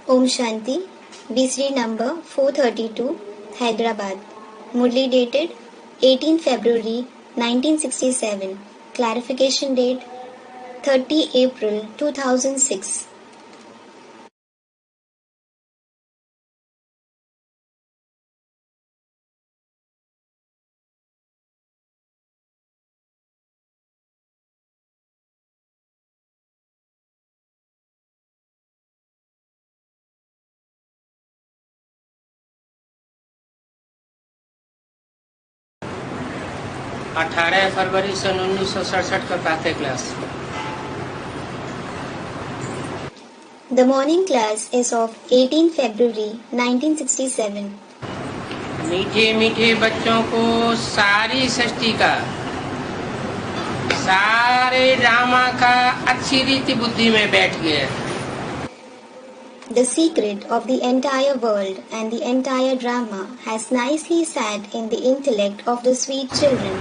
Om Shanti, BCD number 432, Hyderabad. Murli dated 18 February 1967. Clarification date 30 April 2006. अठारह फरवरी सन 1967 का प्रातः class. The morning class is of 18 February 1967. मीठे मीठे बच्चों को सारी सृष्टि का, सारे ड्रामा का अच्छी रीति बुद्धि में बैठ गया। The secret of the entire world and the entire drama has nicely sat in the intellect of the sweet children.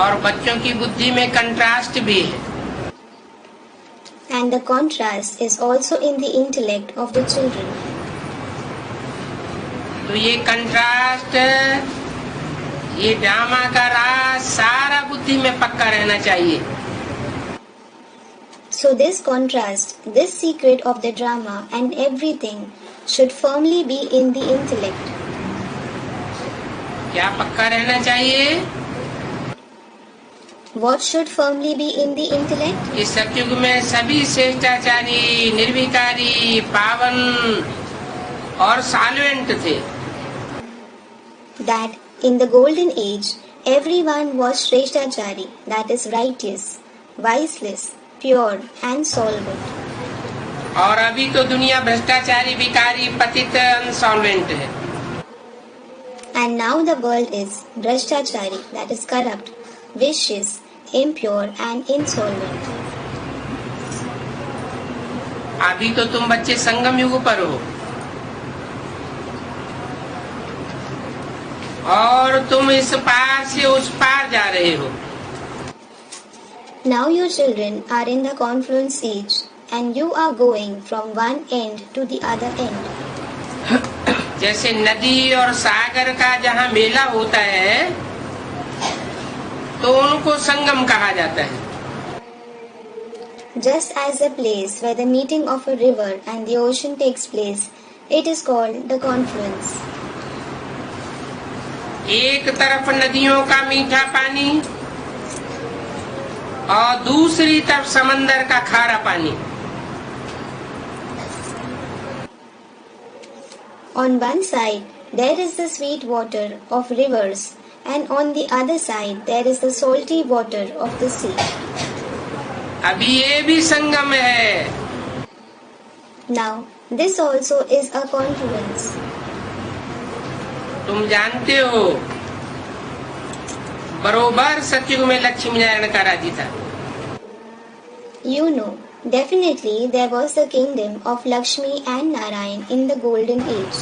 और बच्चों की बुद्धि में कंट्रास्ट भी है। And the contrast is also in the intellect of the children. तो ये contrast, ये ड्रामा का राज सारा बुद्धि में पक्का रहना चाहिए। So this contrast, this secret of the drama and everything should firmly be in the intellect. क्या पक्का रहना चाहिए? What should firmly be in the intellect? इस सतयुग में सभी श्रेष्ठाचारी, निर्विकारी, पावन और साल्वेंट थे। That in the golden age, everyone was Shrestachari, that is righteous, viceless, pure and solvent. और अभी तो दुनिया भ्रष्टाचारी, विकारी, पतित, अनसॉल्वेंट है। And now the world is Bhrashtachari, that is corrupt, vicious, impure and insolvent. अभी तो तुम बच्चे संगम युग पर हो और तुम इस पार से उस पार जा रहे हो। Now your children are in the confluence age and you are going from one end to the other end. जैसे नदी और सागर का जहाँ मेला होता है तो उनको संगम कहा जाता है। Just as a place where the meeting of a river and the ocean takes place, it is called the confluence. एक तरफ नदियों का मीठा पानी और दूसरी तरफ समंदर का खारा पानी। On one side there is the sweet water of rivers and on the other side there is the salty water of the sea. अभी ये भी संगम है। Now this also is a confluence. तुम जानते हो बरोबर सतयुग में लक्ष्मी नारायण का राज्य था। You know, definitely there was the kingdom of Lakshmi and Narayan in the golden age.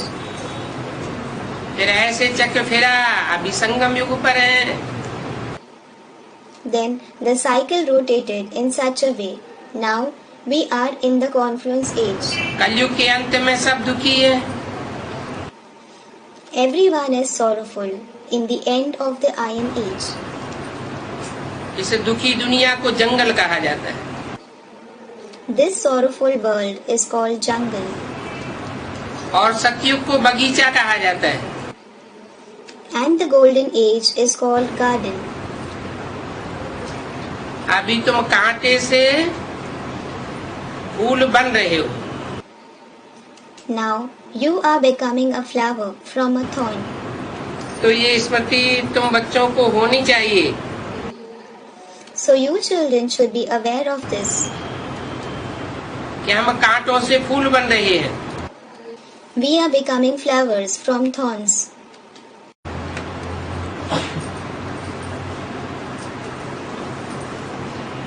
फिर ऐसे चक्र फिरा, अभी संगम युग पर है। Then the cycle rotated in such a way. Now we are in the confluence age. कलयुग के अंत में सब दुखी है। Everyone is sorrowful in the end of the iron age. इस दुखी दुनिया को जंगल कहा जाता है। This sorrowful world is called jungle. और सतयुग को बगीचा कहा जाता है। And the golden age is called garden. अभी तुम कांटे से फूल बन रहे हो। Now you are becoming a flower from a thorn. तो ये स्मृति तुम बच्चों को होनी चाहिए। So you children should be aware of this. कि हम कांटों से फूल बन रहे हैं। We are becoming flowers from thorns.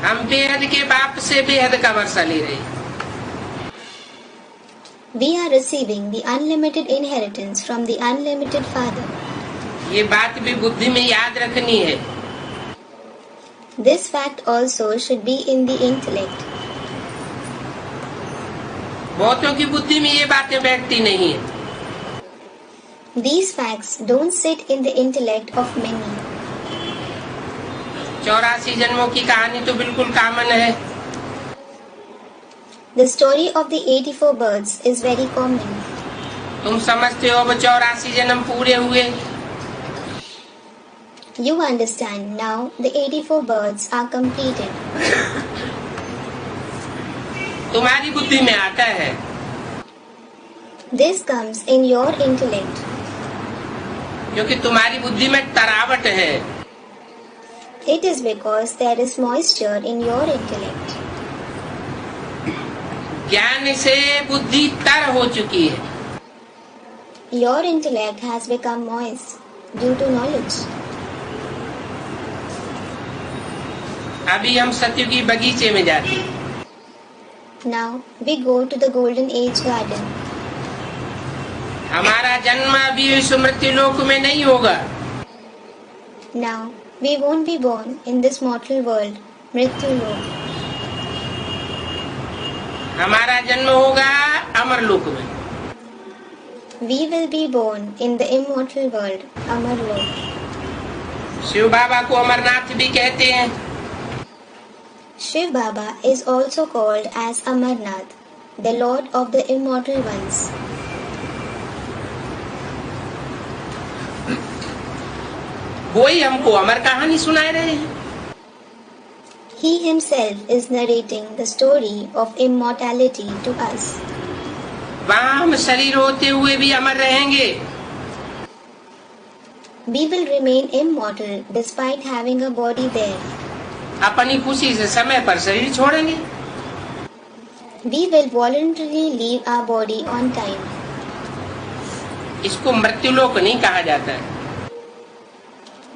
हम बेहद के बाप से बेहद का वर्षा ले रहे हैं। We are receiving the unlimited inheritance from the unlimited Father. ये बात भी बुद्धि में याद रखनी है। This fact also should be in the intellect. बहुतों की बुद्धि में ये बातें बैठती नहीं है। These facts don't sit in the intellect of many. 84 जन्मों की कहानी तो बिल्कुल कॉमन है। The story of the 84 births is very common. तुम समझते हो अब 84 जन्म पूरे हुए। You understand now the 84 births are completed. तुम्हारी बुद्धि में आता है। This comes in your intellect. क्योंकि तुम्हारी बुद्धि में तरावट है। It is because there is moisture in your intellect. ज्ञान से बुद्धि तर हो चुकी है। Your intellect has become moist due to knowledge. अभी हम सत्युगी बगीचे में जाते हैं। Now we go to the Golden Age garden. हमारा जन्म अभी इस मृत्यु लोक में नहीं होगा। Now we won't be born in this mortal world, Mrityu Lok. हमारा जन्म होगा अमर लोक में। We will be born in the immortal world, Amar Lok. Shiv बाबा को अमरनाथ भी कहते हैं। Shiv Baba is also called as Amarnath, the Lord of the immortal ones. वो ही हमको अमर कहानी सुनाए रहे हैं। He himself is narrating the story of immortality to us. वहाँ हम शरीर होते हुए भी अमर रहेंगे। We will remain immortal despite having a body there. अपनी खुशी से समय पर शरीर छोड़ेंगे। We will voluntarily leave our body on time. इसको मृत्यु लोक नहीं कहा जाता है।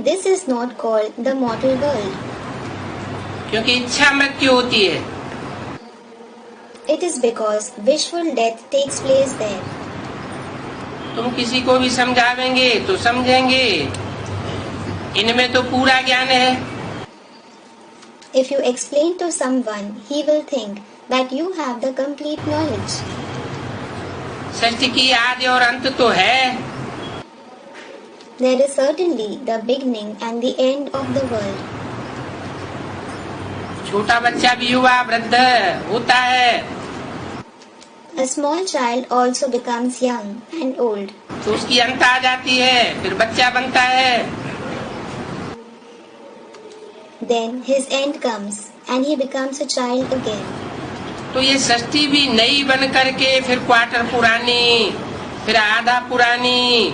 This is not called the mortal world. क्योंकि इच्छा मृत्यु होती है। It is because wishful death takes place there. तुम किसी को भी समझावेंगे तो समझेंगे, इनमें तो पूरा ज्ञान है। If you explain to someone, he will think that you have the complete knowledge. सृष्टि की आदि और अंत तो है। There is certainly the beginning and the end of the world. छोटा बच्चा भी युवा वृद्ध होता है। A small child also becomes young and old. तो उसकी अंत आ जाती है, फिर बच्चा बनता है। Then his end comes and he becomes a child again. तो ये सृष्टि भी नई बन करके फिर क्वार्टर पुरानी, फिर आधा पुरानी,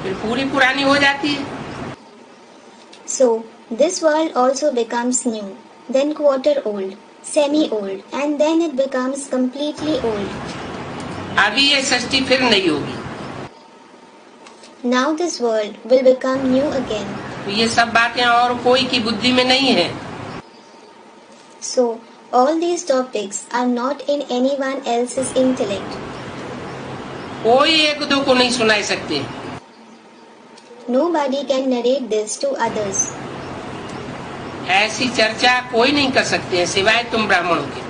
फिर पूरी पुरानी हो जाती है। So this world also becomes new, then quarter old, semi-old, and then it becomes completely old. अभी ये सृष्टि फिर नहीं होगी। Now this world will become new again. तो ये सब बातें और कोई की बुद्धि में नहीं है। So all these topics are not in anyone else's intellect. कोई एक दो को नहीं सुना सकते। Nobody can narrate this to others. ऐसी चर्चा कोई नहीं कर सकते सिवाय तुम ब्राह्मणों के।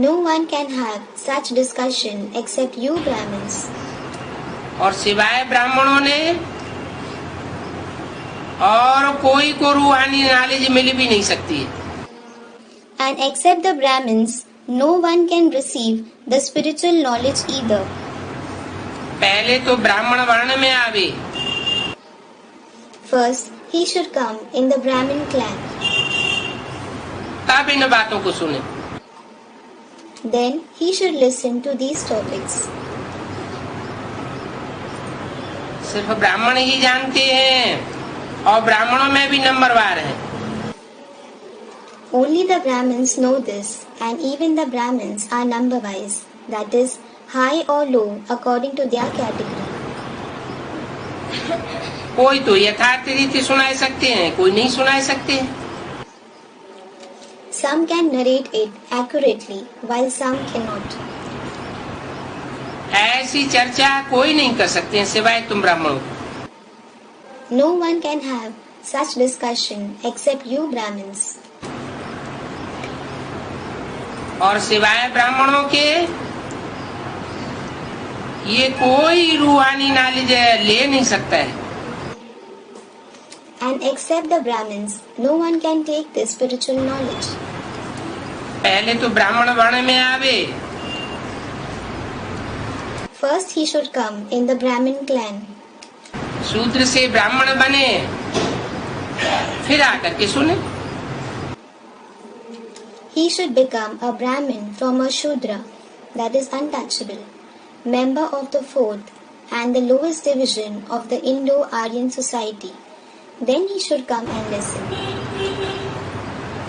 No one can have such discussion except you Brahmins. और सिवाय ब्राह्मणों ने और कोई को रूहानी नॉलेज मिल भी नहीं सकती है। And except the Brahmins, no one can receive the spiritual knowledge either. पहले तो ब्राह्मण वर्ण में आवे। First, he should come in the Brahmin clan. तब इन बातों को सुने। Then he should listen to these topics. सिर्फ ब्राह्मण ही जानते हैं और ब्राह्मणों में भी नंबरवार है। Only the Brahmins know this, and even the Brahmins are number-wise, that is, high or low according to their category. कोई तो यथार्थ रीति सुना सकते हैं, कोई नहीं सुना सकते। Some can narrate it accurately, while some cannot. ऐसी चर्चा कोई नहीं कर सकते सिवाय तुम ब्राह्मणों। No one can have such discussion except you Brahmins. और सिवाय ब्राह्मणों के ये कोई रूहानी नॉलेज ले नहीं सकता है। And except the Brahmins, no one can take this spiritual knowledge. पहले तो ब्राह्मण वर्ण में आवे। First he should come in the Brahmin clan. शूद्र से ब्राह्मण बने, फिर आकर के सुने। He should become a Brahmin from a Shudra, that is untouchable, member of the fourth and the lowest division of the Indo-Aryan society. Then he should come and listen.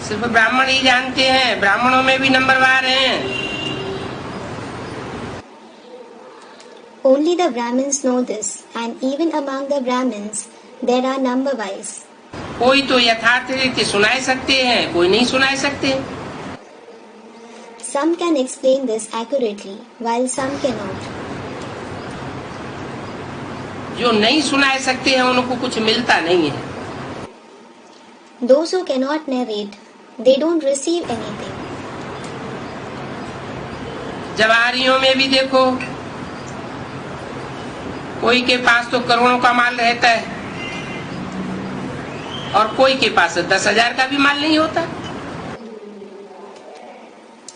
सिर्फ ब्राह्मण ही जानते हैं, ब्राह्मणों में भी नंबरवार हैं। Only the Brahmins know this, and even among the Brahmins there are number-wise. कोई तो यथार्थ रीति सुनाई सकते हैं, कोई नहीं सुनाई सकते। Some can explain this accurately, while some cannot. जो नहीं सुनाई सकते हैं उनको कुछ मिलता नहीं है। Those who cannot narrate, they don't receive anything. जवाहरियों में भी देखो, कोई के पास तो करोड़ों का माल रहता है और कोई के पास 10,000 का भी माल नहीं होता।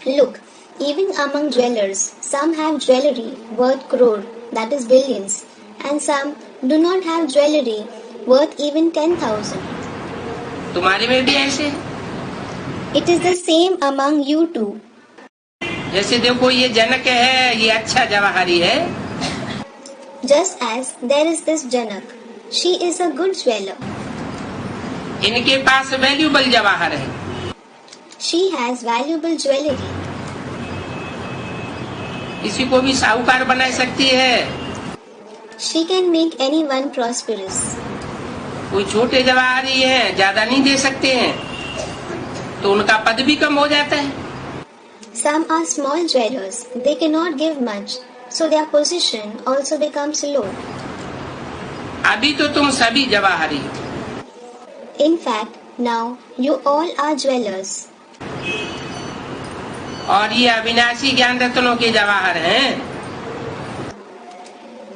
Look, even among dwellers, some have jewelry worth crore, that is billions, and some do not have jewelry worth even 10,000. तुम्हारे में भी ऐसे? It is the same among you too. जैसे देखो ये जनक है, ये अच्छा जवाहरी है। Just as there is this Janak, she is a good jeweler. इनके पास वैल्यूबल जवाहर है। She has valuable jewelry. किसी को भी साहूकार बना सकती है। She can make anyone prosperous. कोई छोटे जवाहरी हैं, ज्यादा नहीं दे सकते हैं, तो उनका पद भी कम हो जाता है। Some are small jewelers, they cannot give much, so their position also becomes low. अभी तो तुम सभी जवाहरी हो। In fact, now you all are jewelers. और ये अविनाशी ज्ञान रत्नों के जवाहर हैं।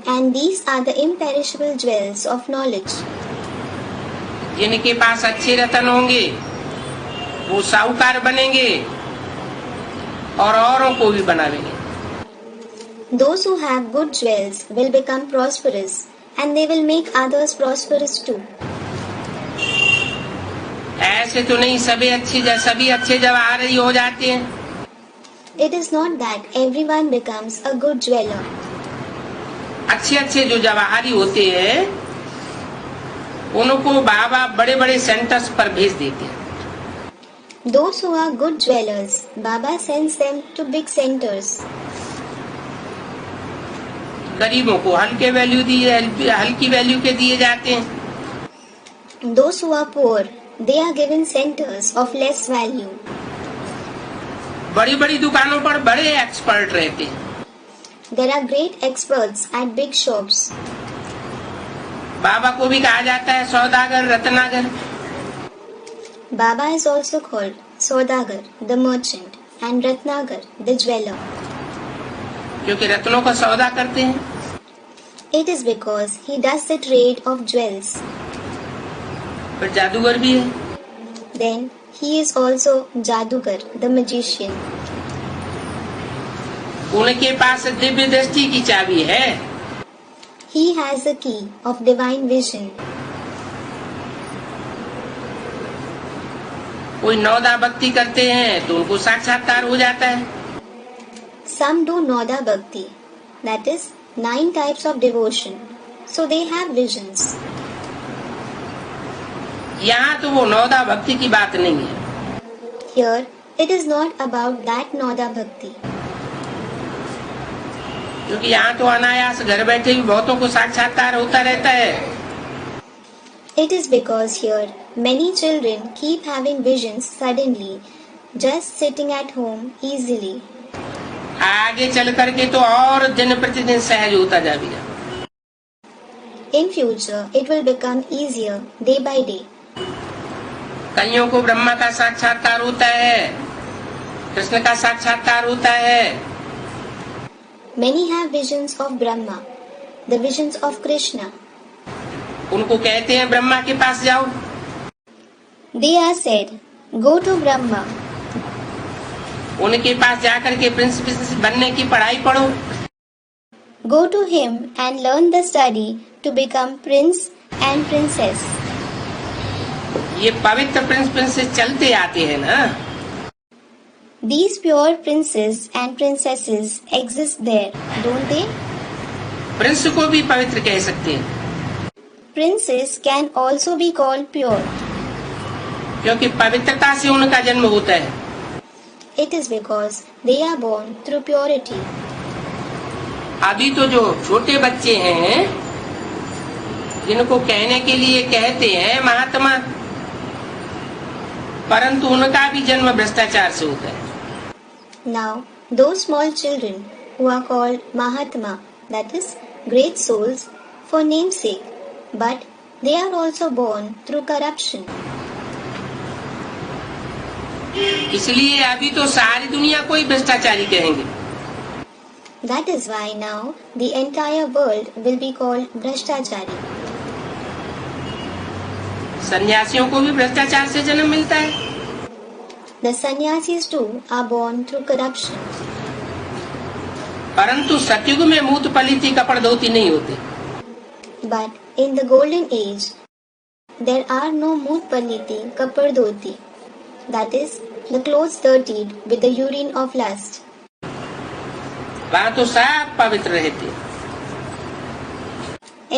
And these are the imperishable jewels of knowledge. जिनके पास अच्छे रत्न होंगे वो साहूकार बनेंगे और औरों को भी बनावेंगे। Those who have good jewels will become prosperous, and they will make others prosperous too. ऐसे तो नहीं सभी अच्छे जवाहरी हो जाते हैं। It is not that everyone becomes a good jeweler. अच्छे जो जवाहरी होते हैं उनको बाबा बड़े बड़े सेंटर्स पर भेज देते हैं। Those who are good jewelers, Baba sends them to big centers. गरीबों को हल्की वैल्यू के दिए जाते हैं। Those who are poor, they are given centers of less value. बड़ी बड़ी दुकानों पर बड़े एक्सपर्ट रहते हैं। There are great experts at big shops. बाबा को भी कहा जाता है सौदागर, रत्नागर। Baba is also called Saudagar, the merchant, and Ratnagar, the jeweler. क्योंकि रत्नों का सौदा करते हैं। It is because he does the trade of jewels. फिर जादूगर भी है। Then he is also Jadugar, the magician. उनके पास दिव्य दृष्टि की चाबी है। He has the key of divine vision. कोई नौदा भक्ति करते हैं तो उनको साक्षात्कार हो जाता है। Some do Noda Bhakti, that is 9 types of devotion, so they have visions. यहाँ तो वो नौदा भक्ति की बात नहीं है। Here, it is not about that Noda Bhakti. क्योंकि यहाँ तो अनायास घर बैठे भी बहुतों को साक्षात्कार होता रहता है। It is because here many children keep having visions suddenly, just sitting at home easily. आगे चल करके तो और दिन प्रतिदिन सहज होता जाएगा। In future, it will become easier day by day. कईयों को ब्रह्मा का साक्षात्कार होता है कृष्ण का साक्षात्कार होता है। Many have visions of Brahma, the visions of Krishna. उनको कहते हैं ब्रह्मा के पास जाओ। They are said, go to Brahma. उनके पास जाकर के प्रिंस बनने की पढ़ाई पढ़ो। Go to him and learn the study to become prince and princess. ये पवित्र प्रिंस प्रिंसेस चलते आते हैं ना। These pure princes and princesses exist there, don't they? Prince को भी पवित्र कह सकते हैं। Princes can also be called pure. क्योंकि पवित्रता से उनका जन्म होता है। It is because they are born through purity. अभी तो जो छोटे बच्चे हैं जिनको कहने के लिए कहते हैं महात्मा, परंतु उनका भी जन्म भ्रष्टाचार से होता है। Now, those small children who are called Mahatma, that is, great souls, for namesake, but they are also born through corruption. इसलिए अभी तो सारी दुनिया को ही भ्रष्टाचारी कहेंगे। That is why now the entire world will be called Bhrashtachari. सन्यासियों को भी भ्रष्टाचार से जन्म मिलता है। The sannyasis too are born through corruption. परंतु सतयुग में मूत पलीति कपड़ धोती नहीं होते। But in the golden age, there are no moot paliti kapad dhoti, that is, the clothes dirtied with the urine of lust. वहाँ तो सब पवित्र रहते।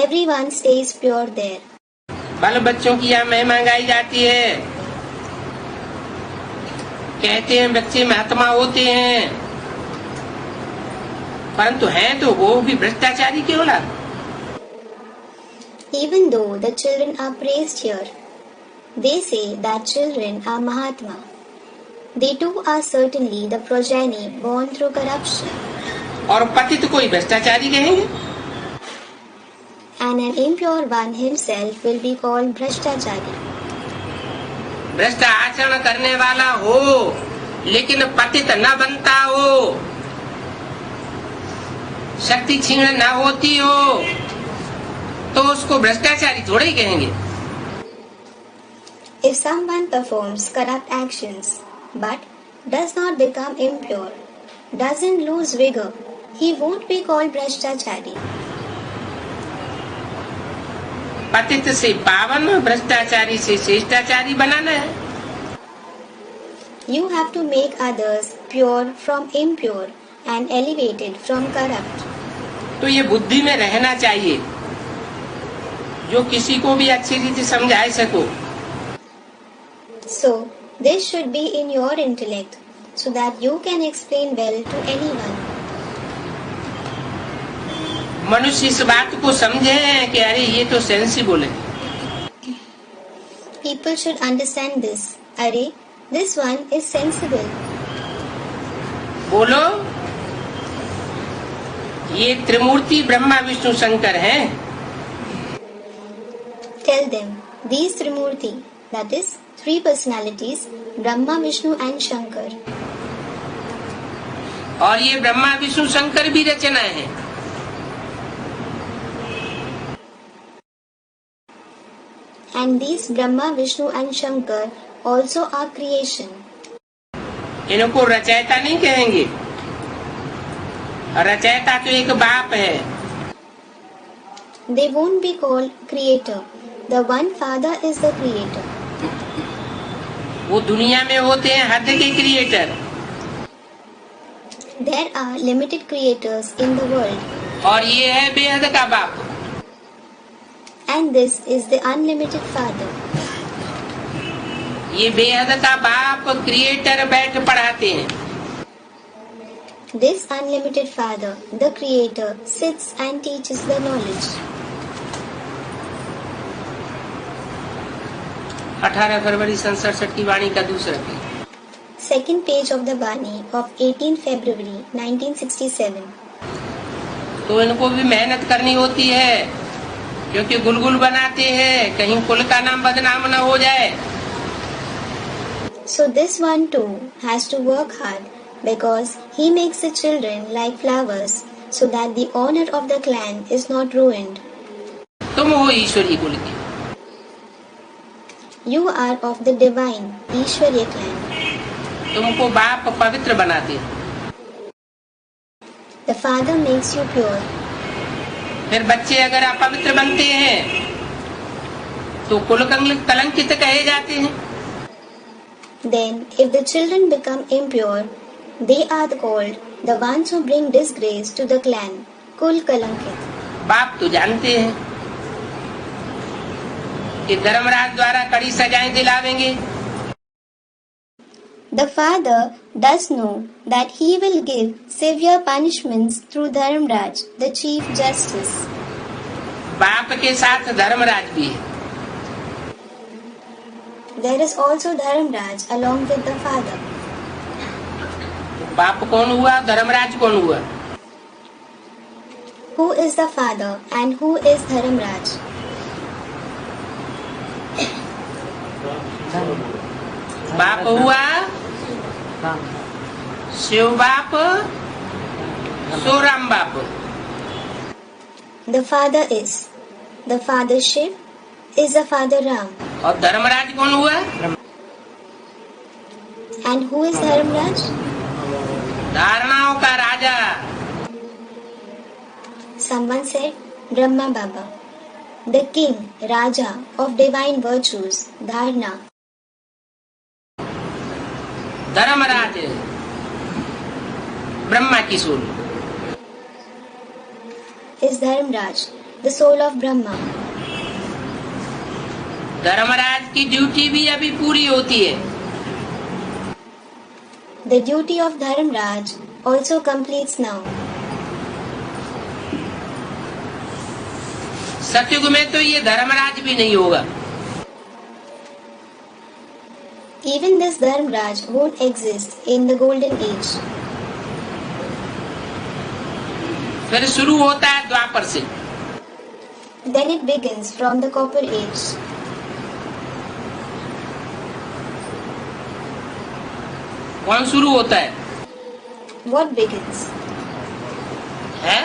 Everyone stays pure there. बाल बच्चों की यहाँ महिमा गाई जाती है। कहते हैं बच्चे महात्मा होते हैं, परंतु हैं तो वो भी भ्रष्टाचारी की औलाद। Even though the children are praised here, they say that children are Mahatma. They too are certainly the progeny born through corruption. और पतित कोई भ्रष्टाचारी कहेंगे। And an impure one himself will be called Bhrashtachari. भ्रष्ट आचरण करने वाला हो लेकिन पतित न बनता हो, शक्ति छीण न होती हो, तो उसको भ्रष्टाचारी थोड़े ही कहेंगे। If someone performs corrupt actions but does not become impure, doesn't lose vigor, he won't be called Bhrashtachari. पतित से पावन, भ्रष्टाचारी से श्रेष्ठाचारी बनाना है। You have to make others pure from impure and elevated from corrupt. तो ये बुद्धि में रहना चाहिए, जो किसी को भी अच्छी रीति समझा सको। So, this should be in your intellect, so that you can explain well to anyone. मनुष्य इस बात को समझे कि अरे ये तो सेंसिबल है। People should understand this. Arey, this one is sensible. बोलो, ये त्रिमूर्ति ब्रह्मा विष्णु शंकर हैं। Tell them, these Trimurti, that is, three personalities, Brahma, Vishnu and Shankar. और ये ब्रह्मा विष्णु शंकर भी रचना है। And these Brahma, Vishnu and Shankar also are creation. इनको रचयिता नहीं कहेंगे, रचयिता तो एक बाप है। They won't be called creator. The one father is the creator. वो दुनिया में होते हैं हद के creator. There are limited creators in the world. और ये है बेहद का बाप। And this is the unlimited father. ये बेहद का बाप क्रिएटर बैठ पढ़ाते हैं। This unlimited father, the creator, sits and teaches the knowledge. 18 फरवरी सन 67 की वाणी का दूसरा page. Second page of the Bani of 18 February 1967. तो इनको भी मेहनत करनी होती है, क्योंकि गुलगुल बनाते हैं, कहीं कुल का नाम बदनाम न हो जाए। So this one too has to work hard because he makes the children like flowers so that the honor of the clan is not ruined. तुम हो ईश्वरी कुल के, You are of the divine Ishwarya clan. तुमको बाप पवित्र बनाते हैं, The father makes you pure. फिर बच्चे अगर अपवित्र बनते हैं तो कुल कलंकित कहे जाते हैं। Then, if the children become impure, they are called the ones who bring disgrace to the clan, Kul Kalankit. बाप तो जानते हैं कि धर्मराज द्वारा कड़ी सजाएं दिलावेंगे, The father does know that he will give severe punishments through Dharmraj, the chief justice. बाप के साथ धर्मराज भी है। There is also Dharmraj along with the father. बाप कौन हुआ, धर्मराज कौन हुआ? Who is the father and who is Dharmraj? बाप हुआ शिव बाप, सो राम बाप। The father Shiv is the father Ram. और धर्मराज कौन हुआ? And who is Dharmraj? धारणाओं का राजा। Someone said Brahma Baba, the king, Raja of divine virtues, Dharna. Dharmraj Brahma की soul, is Dharmraj, the soul of Brahma. Dharmraj की ड्यूटी भी अभी पूरी होती है। The duty of Dharmraj also completes now. सतयुग में तो ये धर्मराज भी नहीं होगा। Even this Dharmraj won't exist in the golden age. फिर शुरू होता है द्वापर से। Then it begins from the copper age. कौन शुरू होता है? What begins? है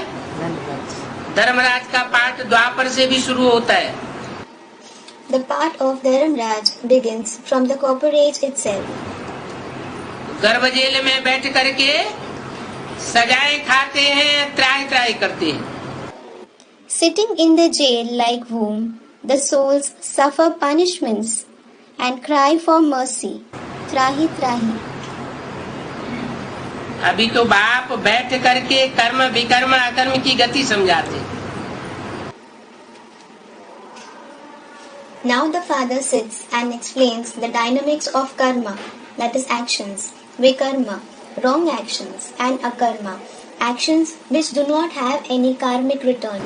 धर्मराज का पाठ द्वापर से भी शुरू होता है। The part of Dharmraj begins from the copper age itself. गर्भ जेल में बैठ करके सजाएं खाते हैं, त्राहि त्राहि करते हैं। Sitting in the jail like whom the souls suffer punishments and cry for mercy. Trahi trahi. अभी तो बाप बैठ करके कर्म विकर्म अकर्म की गति समझाते। Now the father sits and explains the dynamics of karma, that is actions, vikarma, wrong actions, and akarma, actions which do not have any karmic return.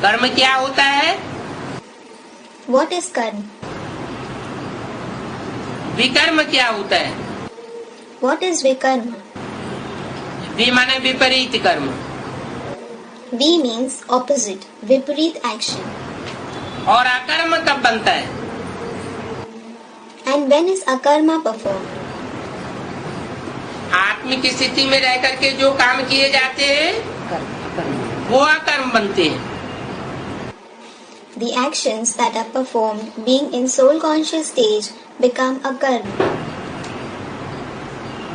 कर्म क्या होता है? What is karma? विकर्म क्या होता है? What is vikarma? वि माने विपरीत कर्म, V means opposite, viparit action. और अकर्म कब बनता है? And when is akarma performed? आत्मिक स्थिति में रह करके जो काम किए जाते हैं वो अकर्म बनते हैं। The actions that are performed being in soul conscious stage become akarma.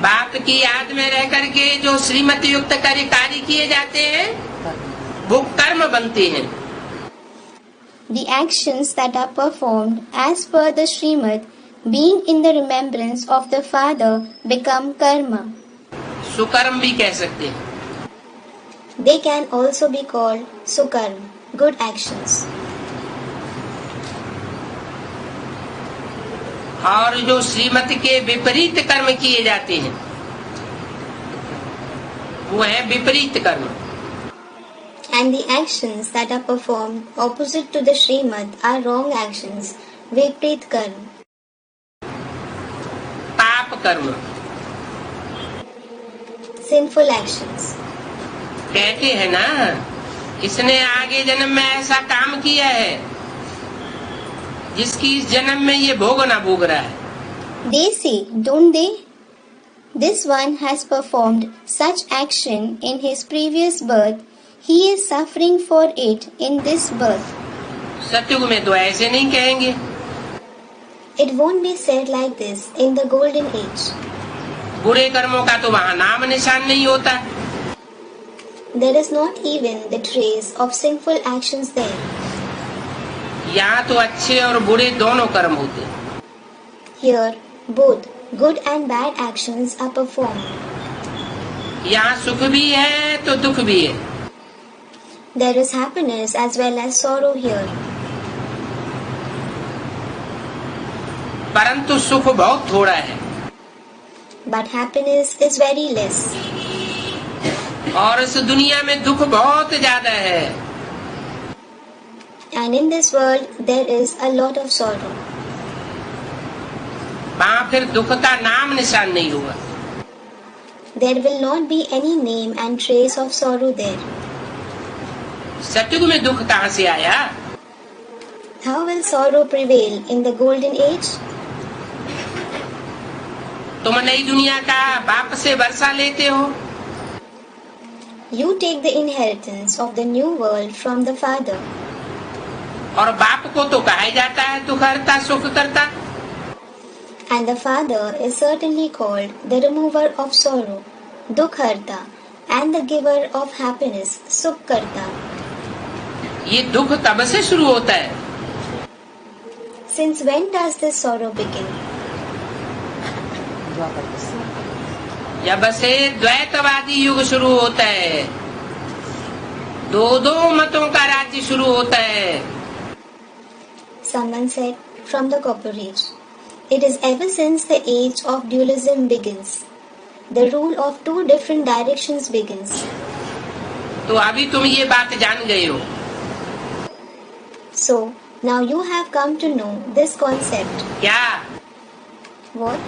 बाप की याद में रह करके जो श्रीमति युक्त कार्य किए जाते हैं वो कर्म बनते हैं। The actions that are performed as per the Srimad being in the remembrance of the father become karma. सुकर्म भी कह सकते हैं। They can also be called sukarma, good actions. और जो श्रीमत के विपरीत कर्म किए जाते हैं वो है विपरीत कर्म। And the actions that are performed opposite to the Srimad are wrong actions, viprit karma. पाप कर्म Sinful actions. कहते हैं ना, इसने आगे जन्म में ऐसा काम किया है जिसकी इस जन्म में ये भोगना भोग रहा है। They say, don't they? This one has performed such action in his previous birth. He is suffering for it in this birth. सतयुग में तो ऐसे नहीं कहेंगे। It won't be said like this in the golden age. बुरे कर्मों का तो वहाँ नाम निशान नहीं होता। There is not even the trace of sinful actions there. यहाँ तो अच्छे और बुरे दोनों कर्म होते हैं। Here, both good and bad actions are performed. यहाँ सुख भी है तो दुख भी है। There is happiness as well as sorrow here. परंतु सुख बहुत थोड़ा है। But happiness is very less. और इस दुनिया में दुख बहुत ज्यादा है। And in this world there is a lot of sorrow. वहाँ फिर दुख का नाम निशान नहीं होगा। There will not be any name and trace of sorrow there. सतयुग में दुख कहाँ से आया? How will sorrow prevail in the golden age? तुम नई दुनिया का बाप से वर्षा लेते हो। You take the inheritance of the new world from the Father. और बाप को तो कहा जाता है दुख हरता सुख करता। And the Father is certainly called the remover of sorrow, Dukharta, and the giver of happiness, Sukharta. ये दुख तब से शुरू होता है। Since when does this sorrow begin? जब से द्वैतवादी युग शुरू होता है, दो मतों का राज्य शुरू होता है। Someone said from the Copper Age. It is ever since the age of dualism begins. The rule of two different directions begins. तो अभी तुम ये बात जान गए हो। So, now you have come to know this concept. क्या? What?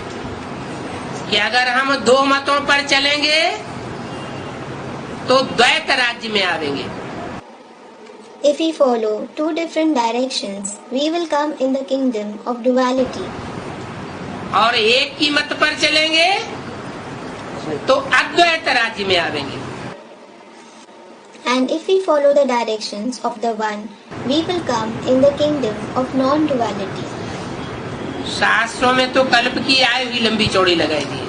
कि अगर हम दो मतों पर चलेंगे तो द्वैत राज्य में आवेंगे। If we follow two different directions, we will come in the kingdom of duality. और एक की मत पर चलेंगे तो अद्वैत राज्य में आवेंगे। And if we follow the directions of the one, we will come in the kingdom of non-duality. शास्त्रों में तो कल्प की आयु ही लंबी चौड़ी लगाई दी है।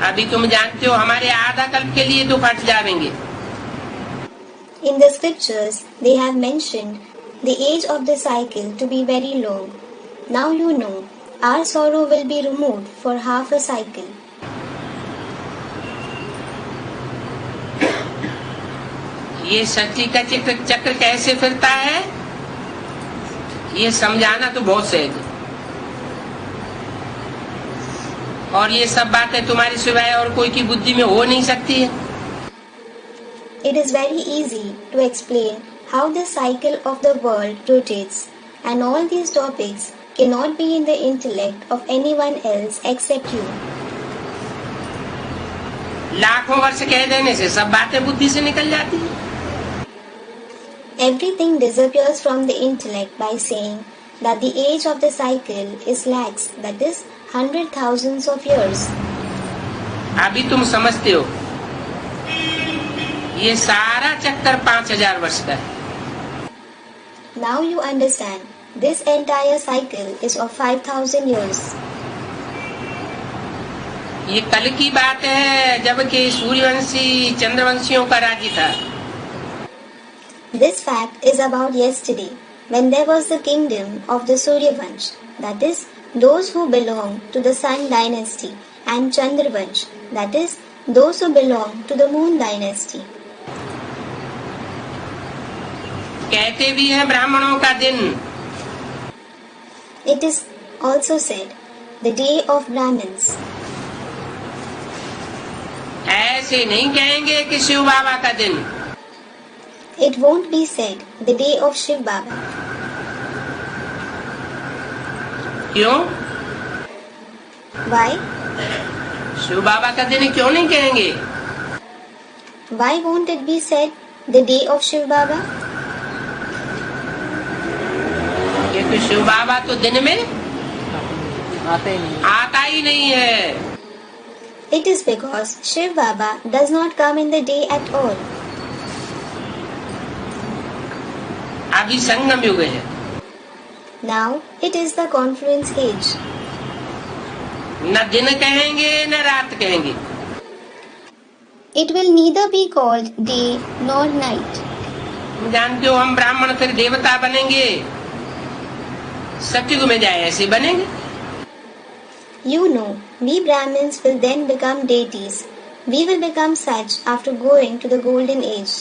अभी तुम जानते हो हमारे आधा कल्प के लिए दुख हट जाएंगे। In the scriptures, they have mentioned the age of the cycle to be very long. Now you know, our sorrow will be removed for half a cycle. ये सृष्टि का चक्र कैसे फिरता है, ये समझाना तो बहुत सहज है। और ये सब बातें तुम्हारी सिवाय और कोई की बुद्धि में हो नहीं सकती है। It is very easy to explain how the cycle of the world rotates, and all these topics cannot be in the intellect of anyone else except you. लाखों वर्ष कह देने से सब बातें बुद्धि से निकल जाती है। Everything disappears from the intellect by saying that the age of the cycle is lakhs, that is 100,000s of years. अभी तुम समझते हो ये सारा चक्कर 5000 वर्ष का है। Now you understand this entire cycle is of 5,000 years. ये कल की बात है जबकि सूर्यवंशी चंद्रवंशियों का राज्य था। This fact is about yesterday, when there was the kingdom of the Suryavansh, that is, those who belong to the Sun dynasty, and Chandravansh, that is, those who belong to the Moon dynasty. कहते भी हैं ब्राह्मणों का दिन। It is also said, the day of Brahmins. ऐसे नहीं कहेंगे कि शिव बाबा का दिन। It won't be said, the day of Shiv Baba. क्यों? Why? शिव बाबा का दिन क्यों नहीं कहेंगे? Why won't it be said, the day of Shiv Baba? तो शिव बाबा तो दिन में आता ही नहीं है। It is because Shiv Baba does not come in the day at all. अभी संगम युग है। Now it is the confluence age. न दिन कहेंगे न रात कहेंगे। It will neither be called day nor night. तुम जानते हो हम ब्राह्मण फिर देवता बनेंगे, सतयुग में जाए ऐसे बनेंगे। You know, we Brahmins will then become deities. We will become such after going to the golden age.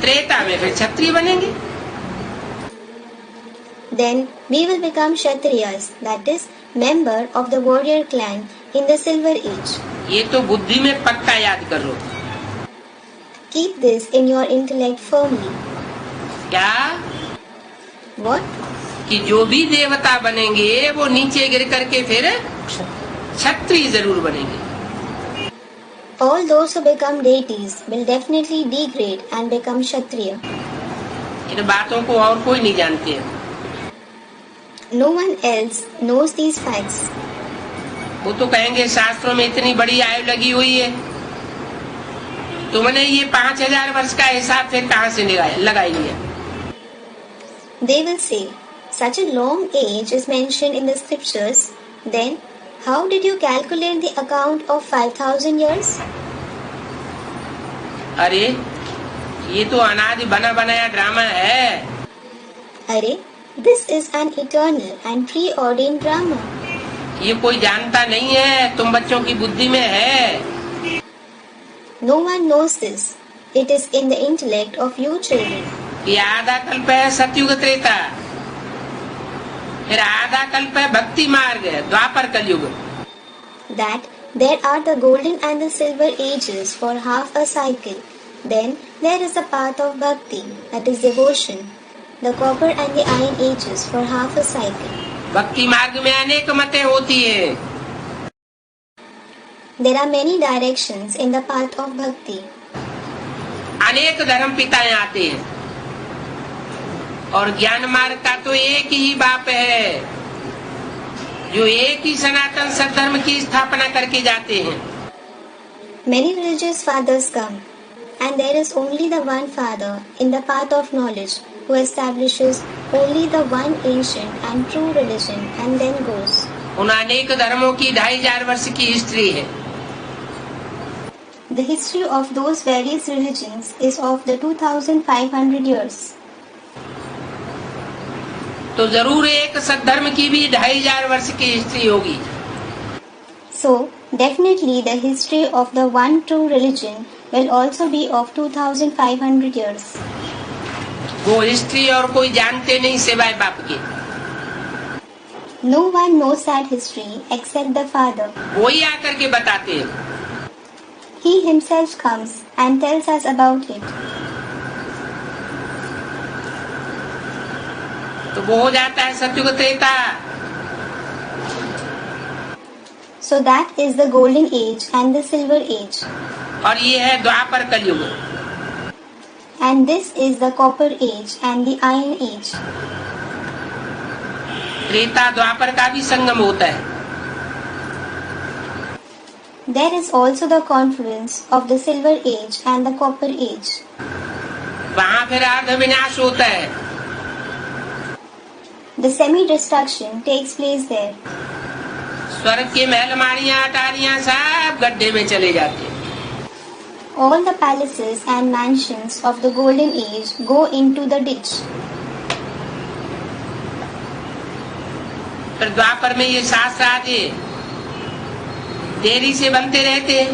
Treta में फिर क्षत्रिय बनेंगे। Then we will become Kshatriyas, that is, member of the warrior clan in the silver age. ये तो बुद्धि में पक्का याद कर लो। Keep this in your intellect firmly. क्या? What? कि जो भी देवता बनेंगे वो नीचे गिर करके फिर क्षत्रिय जरूर बनेंगे। All those who become deities will definitely degrade and become Kshatriya. इन बातों को और कोई नहीं जानते हैं। No one else knows these facts. वो तो कहेंगे शास्त्रों में इतनी बड़ी आयु लगी हुई है, तुमने ये 5000 वर्ष का हिसाब फिर कहाँ से लगाई लिया? They will say, such a long age is mentioned in the scriptures, then how did you calculate the account of 5000 years? अरे ये तो अनादि बना बनाया ड्रामा है। अरे, this is an eternal and preordained drama. ये कोई जानता नहीं है, तुम बच्चों की बुद्धि में है। No one knows this. It is in the intellect of you children. ये आधा कल्प है सतयुग त्रेता, फिर आधा कल्प है भक्ति मार्ग है द्वापर कलयुग। That there are the golden and the silver ages for half a cycle. Then there is the path of bhakti, that is devotion, the copper and the iron ages for half a cycle. भक्ति मार्ग में अनेक मतें होती है। There are many directions in the path of bhakti. अनेक धर्म पिताएं आते हैं और ज्ञान मार्ग का तो एक ही बाप है जो एक ही सनातन सद्धर्म की स्थापना करके जाते हैं। Many religious fathers come, and there is only the one father in the path of knowledge who establishes only the one ancient and true religion and then goes. उन अनेक धर्मों की 2500 वर्ष की हिस्ट्री है। The history of those various religions is of the 2500 years. तो जरूर एक सद्धर्म की भी 2500 वर्ष की हिस्ट्री होगी। So, definitely the history of the one true religion will also be of 2500 years. वो हिस्ट्री और कोई जानते नहीं सिवाय बाप के। No one knows that history except the father. वही आकर के बताते हैं। He himself comes and tells us about it. तो वो हो जाता है सतयुग Treta. So that is the golden age and the silver age. और ये है द्वापर कलयुग। And this is the copper age and the iron age. Treta द्वापर का भी संगम होता है। There is also the confluence of the silver age and the copper age. वहाँ फिर अर्ध विनाश होता है। The semi-destruction takes place there. स्वर्ग के महल माड़ियाँ अटारियाँ सब गड्ढे में चले जाते हैं। All the palaces and mansions of the golden age go into the ditch. फिर द्वापर में ये शास्त्र आदि देरी से बनते रहते हैं।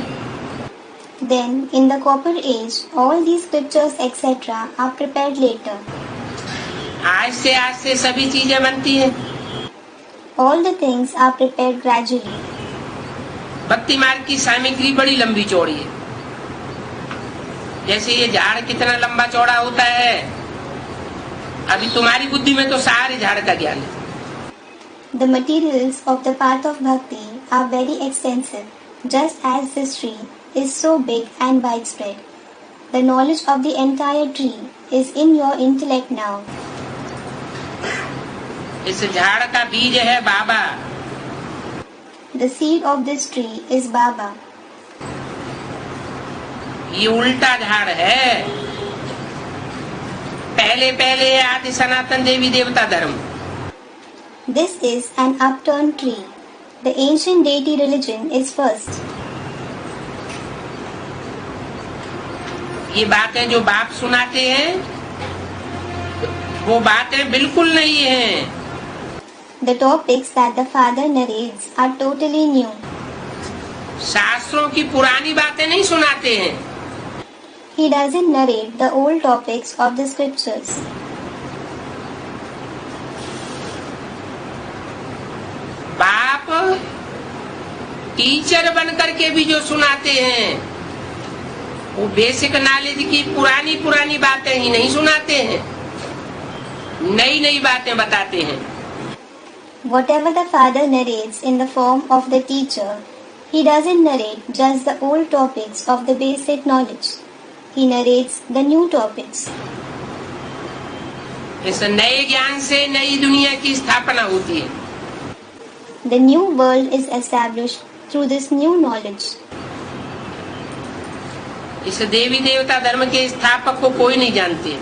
Then, in the copper age, all these scriptures etc. are prepared later. आज से सभी चीजें बनती हैं। All the things are prepared gradually. भक्ति मार्ग की सामग्री बड़ी लंबी चौड़ी है। जैसे ये झाड़ कितना लंबा चौड़ा होता है, अभी तुम्हारी बुद्धि में तो सारे झाड़ का ज्ञान है। The materials of the path of bhakti are very extensive, just as this tree is so big and widespread. The knowledge of the entire tree is in your intellect now. इस झाड़ का बीज है बाबा। The seed of this tree is Baba. ये उल्टा झाड़ है। पहले पहले आदि सनातन देवी देवता धर्म। This is an upturned tree. The ancient deity religion is first. ये बातें जो बाप सुनाते हैं वो बातें बिल्कुल नहीं हैं। The topics that the father narrates are totally new. शास्त्रों की पुरानी बातें नहीं सुनाते हैं। He doesn't narrate the old topics of the scriptures. बाप टीचर बनकर के भी जो सुनाते हैं वो बेसिक नॉलेज की पुरानी पुरानी बातें ही नहीं सुनाते हैं, नई नई बातें बताते हैं। Whatever the father narrates in the form of the teacher, he doesn't narrate just the old topics of the basic knowledge. He narrates the new topics. इस नए ज्ञान से नई दुनिया की स्थापना होती है। The new world is established through this new knowledge. इस देवी देवता धर्म के स्थापक को कोई नहीं जानते।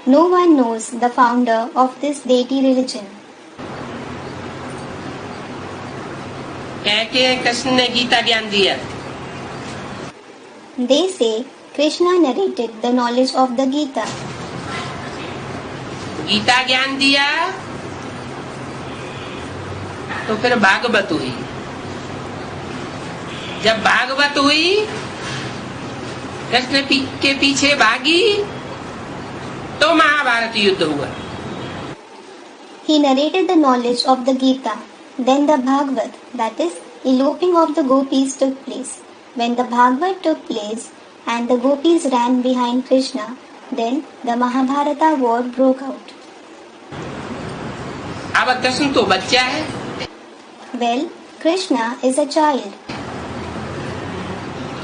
No one knows the founder of this deity religion. कहते हैं कृष्ण ने गीता ज्ञान दिया। They say Krishna narrated the knowledge of the Gita. Gita ज्ञान दिया तो फिर भागवत हुई। जब भागवत हुई कृष्ण के पीछे भागी तो महाभारत युद्ध हुआ। He narrated the knowledge of the Gita. Then the Bhagavad, that is, eloping of the gopis took place. When the Bhagavad took place and the gopis ran behind Krishna, then the Mahabharata war broke out. अब कृष्ण तो बच्चा है। Well, Krishna is a child.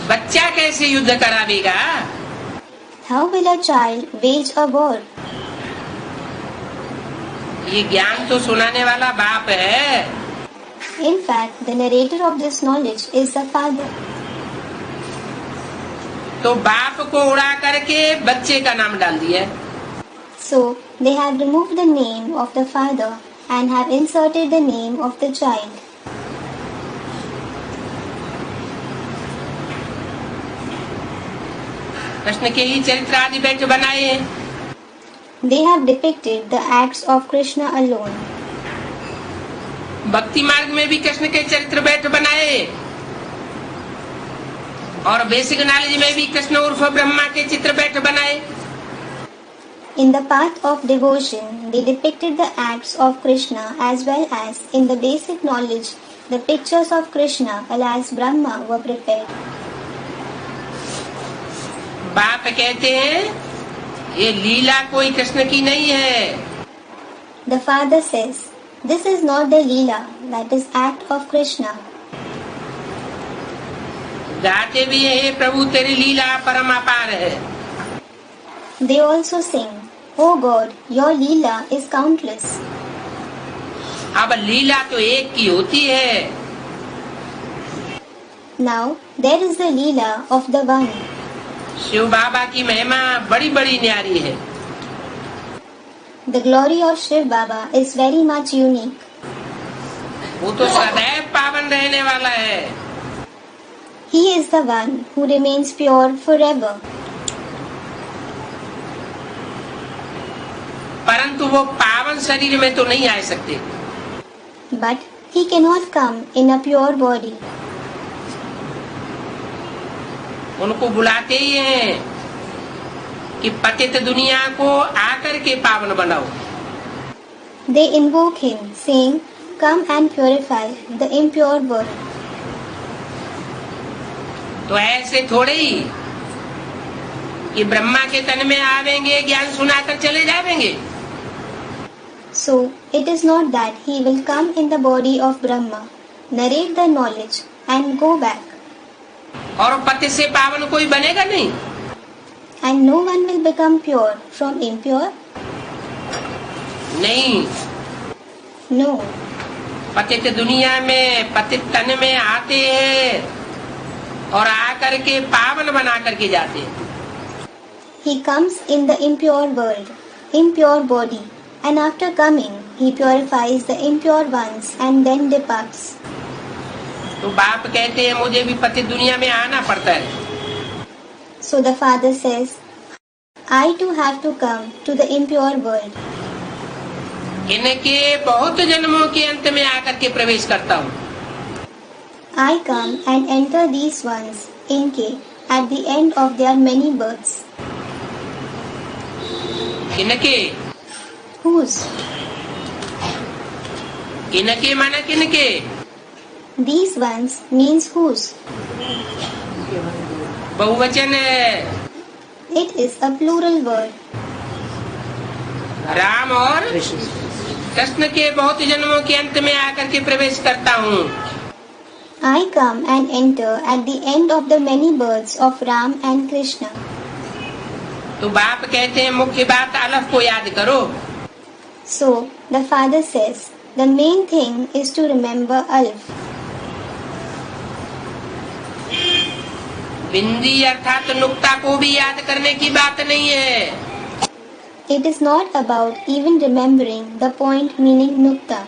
बच्चा कैसे युद्ध करावेगा? How will a child wage a war? ये ज्ञान तो सुनाने वाला बाप है। In fact, the narrator of this knowledge is the father. तो बाप को उड़ा करके बच्चे का नाम डाल दिया। So, they have removed the name of the father and have inserted the name of the child. Krishna के ही चरित्र आदि बैठ बनाए। They have depicted the acts of Krishna alone. भक्ति मार्ग में भी कृष्ण के चरित्र बैठ बनाए और बेसिक नॉलेज में भी कृष्ण उर्फ ब्रह्मा के चित्र बैठ बनाए। In the path of devotion, they depicted the acts of Krishna as well as in the basic knowledge, the pictures of Krishna alias Brahma were prepared. बाप कहते हैं ये लीला कोई कृष्ण की नहीं है। The father says, this is not the Leela, that is act of Krishna. गाते भी है प्रभु तेरी लीला परम अपार है। They also sing, O God, your Leela is countless. अब लीला तो एक की होती है। Now there is the Leela of the one. Shiv बाबा की महिमा बड़ी बड़ी न्यारी है। The glory of Shiv Baba is very much unique. वो तो सदैव पावन रहने वाला है। He is the one who remains pure forever. परंतु वो पावन शरीर में तो नहीं आ सकते। But he cannot come in a pure body. उनको बुलाते ही हैं कि पतित दुनिया को आकर के पावन बनाओ। They invoke him, saying, come and purify the impure world. तो ऐसे थोड़े ही कि ब्रह्मा के तन में आवेंगे ज्ञान सुनाकर चले जाएंगे। So it is not that he will come in the body of Brahma, narrate the knowledge and go back. और पति से पावन कोई बनेगा नहीं। And no one will become pure from impure? नहीं। No. पतित दुनिया में पतित तन में आते हैं और आकर के पावन बना करके जाते हैं। He comes in the impure world, impure body, and after coming, he purifies the impure ones and then departs. तो बाप कहते हैं मुझे भी पतित दुनिया में आना पड़ता है। So the father says, I too have to come to the impure world. इनके बहुत जन्मों के अंत में आकर के प्रवेश करता हूँ। I come and enter these ones, इनके, at the end of their many births. किनके? Whose? किनके माना किनके? These ones means whose. बहुवचन है। It is a plural word. Ram और कृष्ण के बहुत जन्मों के अंत में आकर के प्रवेश करता हूँ। I come and enter at the end of the many births of Ram and Krishna. तो बाप कहते हैं मुख्य बात अलफ को याद करो। So the father says, the main thing is to remember Alf. बिंदी अर्थात नुक्ता को भी याद करने की बात नहीं है। It is not about even remembering the point meaning nukta.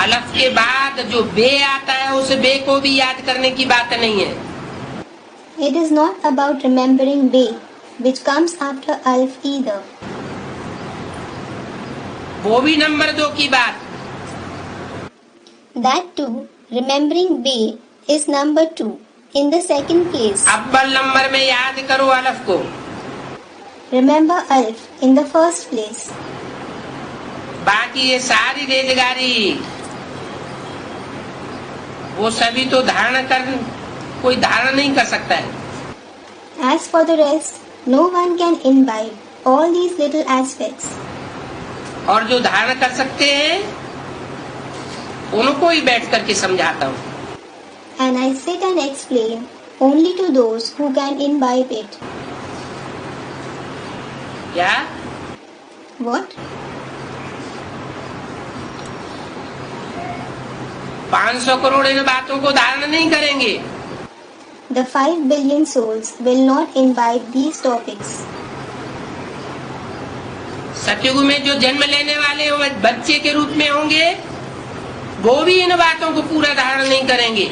अलफ के बाद जो बे आता है उस बे को भी याद करने की बात नहीं है। It is not about remembering Be, which comes after Alf either. वो भी नंबर 2 की बात। That too, remembering Be is number 2 in the second place. अव्वल नंबर में याद करो अलफ को। Remember Alf in the first place. बाकी ये सारी रेजगारी वो सभी तो कोई धारण नहीं कर सकता है। As for the rest, no one can imbibe all these little aspects. और जो धारण कर सकते हैं उनको ही बैठ करके समझाता हूँ। And I sit and explain only to those who can imbibe it. क्या? What? 500 करोड़ इन बातों को धारण नहीं करेंगे। The 5 billion souls will not imbibe these topics. सतयुग में जो जन्म लेने वाले वो बच्चे के रूप में होंगे वो भी इन बातों को पूरा धारण नहीं करेंगे।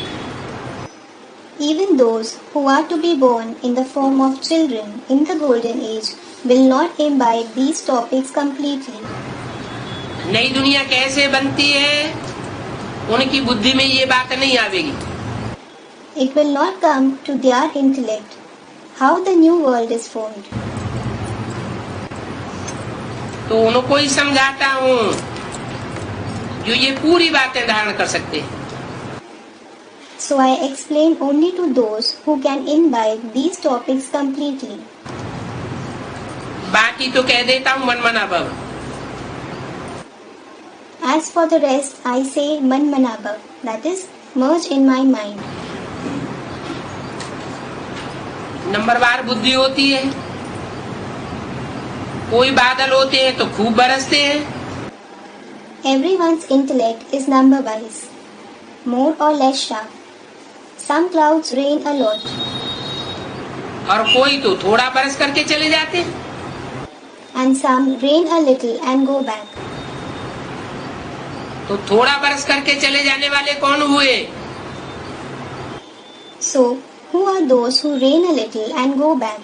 Even those who are to be born in the form of children in the golden age will not imbibe these topics completely. नई दुनिया कैसे बनती है उनकी बुद्धि में ये बात नहीं आवेगी। It will not come to their intellect how the new world is formed. तो उनको ही समझाता हूँ जो ये पूरी बातें धारण कर सकते हैं। So I explain only to those who can imbibe these topics completely. बाकी तो कह देता हूँ मन मना भव। As for the rest, I say man manabhav, that is, merge in my mind. नंबरवार बुद्धि होती है। कोई बादल होते हैं तो खूब बरसते हैं। Everyone's intellect is number wise, more or less sharp. Some clouds rain a lot. और कोई तो थोड़ा बरस करके चले जाते हैं। And some rain a little and go back. तो थोड़ा बरस करके चले जाने वाले कौन हुए? So, who are those who rain a little and go back?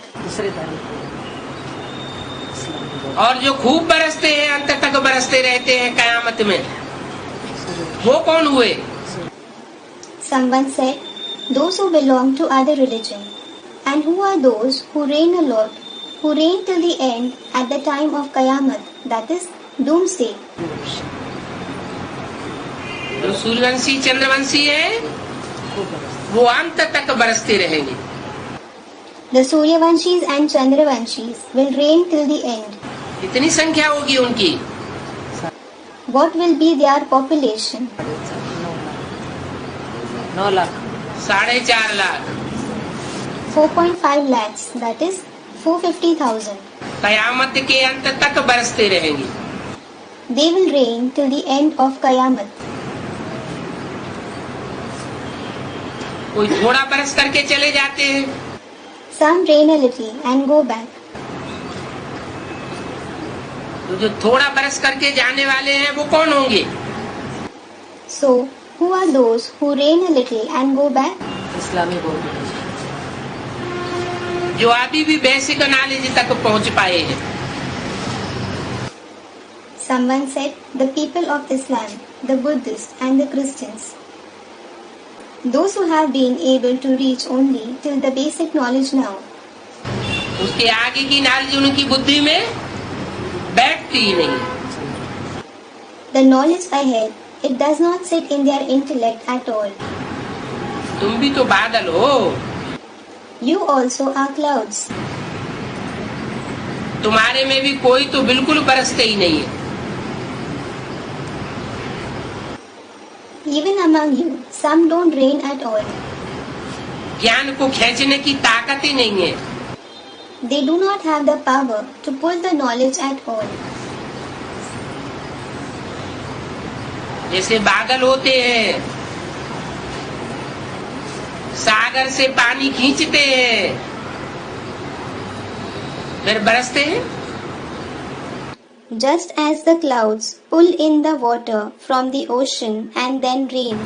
और जो खूब बरसते हैं अंत तक बरसते रहते हैं कयामत में वो कौन हुए? Someone said, those who belong to other religion. And who are those who reign a lot, who reign till the end at the time of Qayamat, that is, doomsday. जो सूर्यवंशी चंद्रवंशी है वो अंत तक बरसते रहेंगे। The Suryavanshis and Chandravanshis will reign till the end. कितनी संख्या होगी उनकी? What will be their population? 9 lakh 4.5 lakh 4.5 lakhs, that is 450,000. कयामत के अंत तक बरसते रहेंगे। They will reign till the end of Qiyamah. कोई थोड़ा बरस करके चले जाते हैं। Some reign a little and go back. तो जो थोड़ा बरस करके जाने वाले हैं वो कौन होंगे? So, who are those who reign a little and go back? Islami board जो अभी भी बेसिक नॉलेज तक पहुंच पाए हैं। Someone said the people of Islam, the Buddhists and the Christians. Those who have been able to reach only till the basic knowledge now. उसके आगे की नॉलेज उनकी बुद्धि में बैठती ही नहीं। The knowledge ahead, it does not sit in their intellect at all. तुम भी तो बादल हो। You also are clouds. तुम्हारे में भी कोई तो बिल्कुल बरसते ही नहीं है। Even among you, some don't reign at all. ज्ञान को खींचने की ताकत ही नहीं है। They do not have the power to pull the knowledge at all. जैसे बादल होते हैं, सागर से पानी खींचते हैं, फिर बरसते हैं। Just as the clouds pull in the water from the ocean and then rain.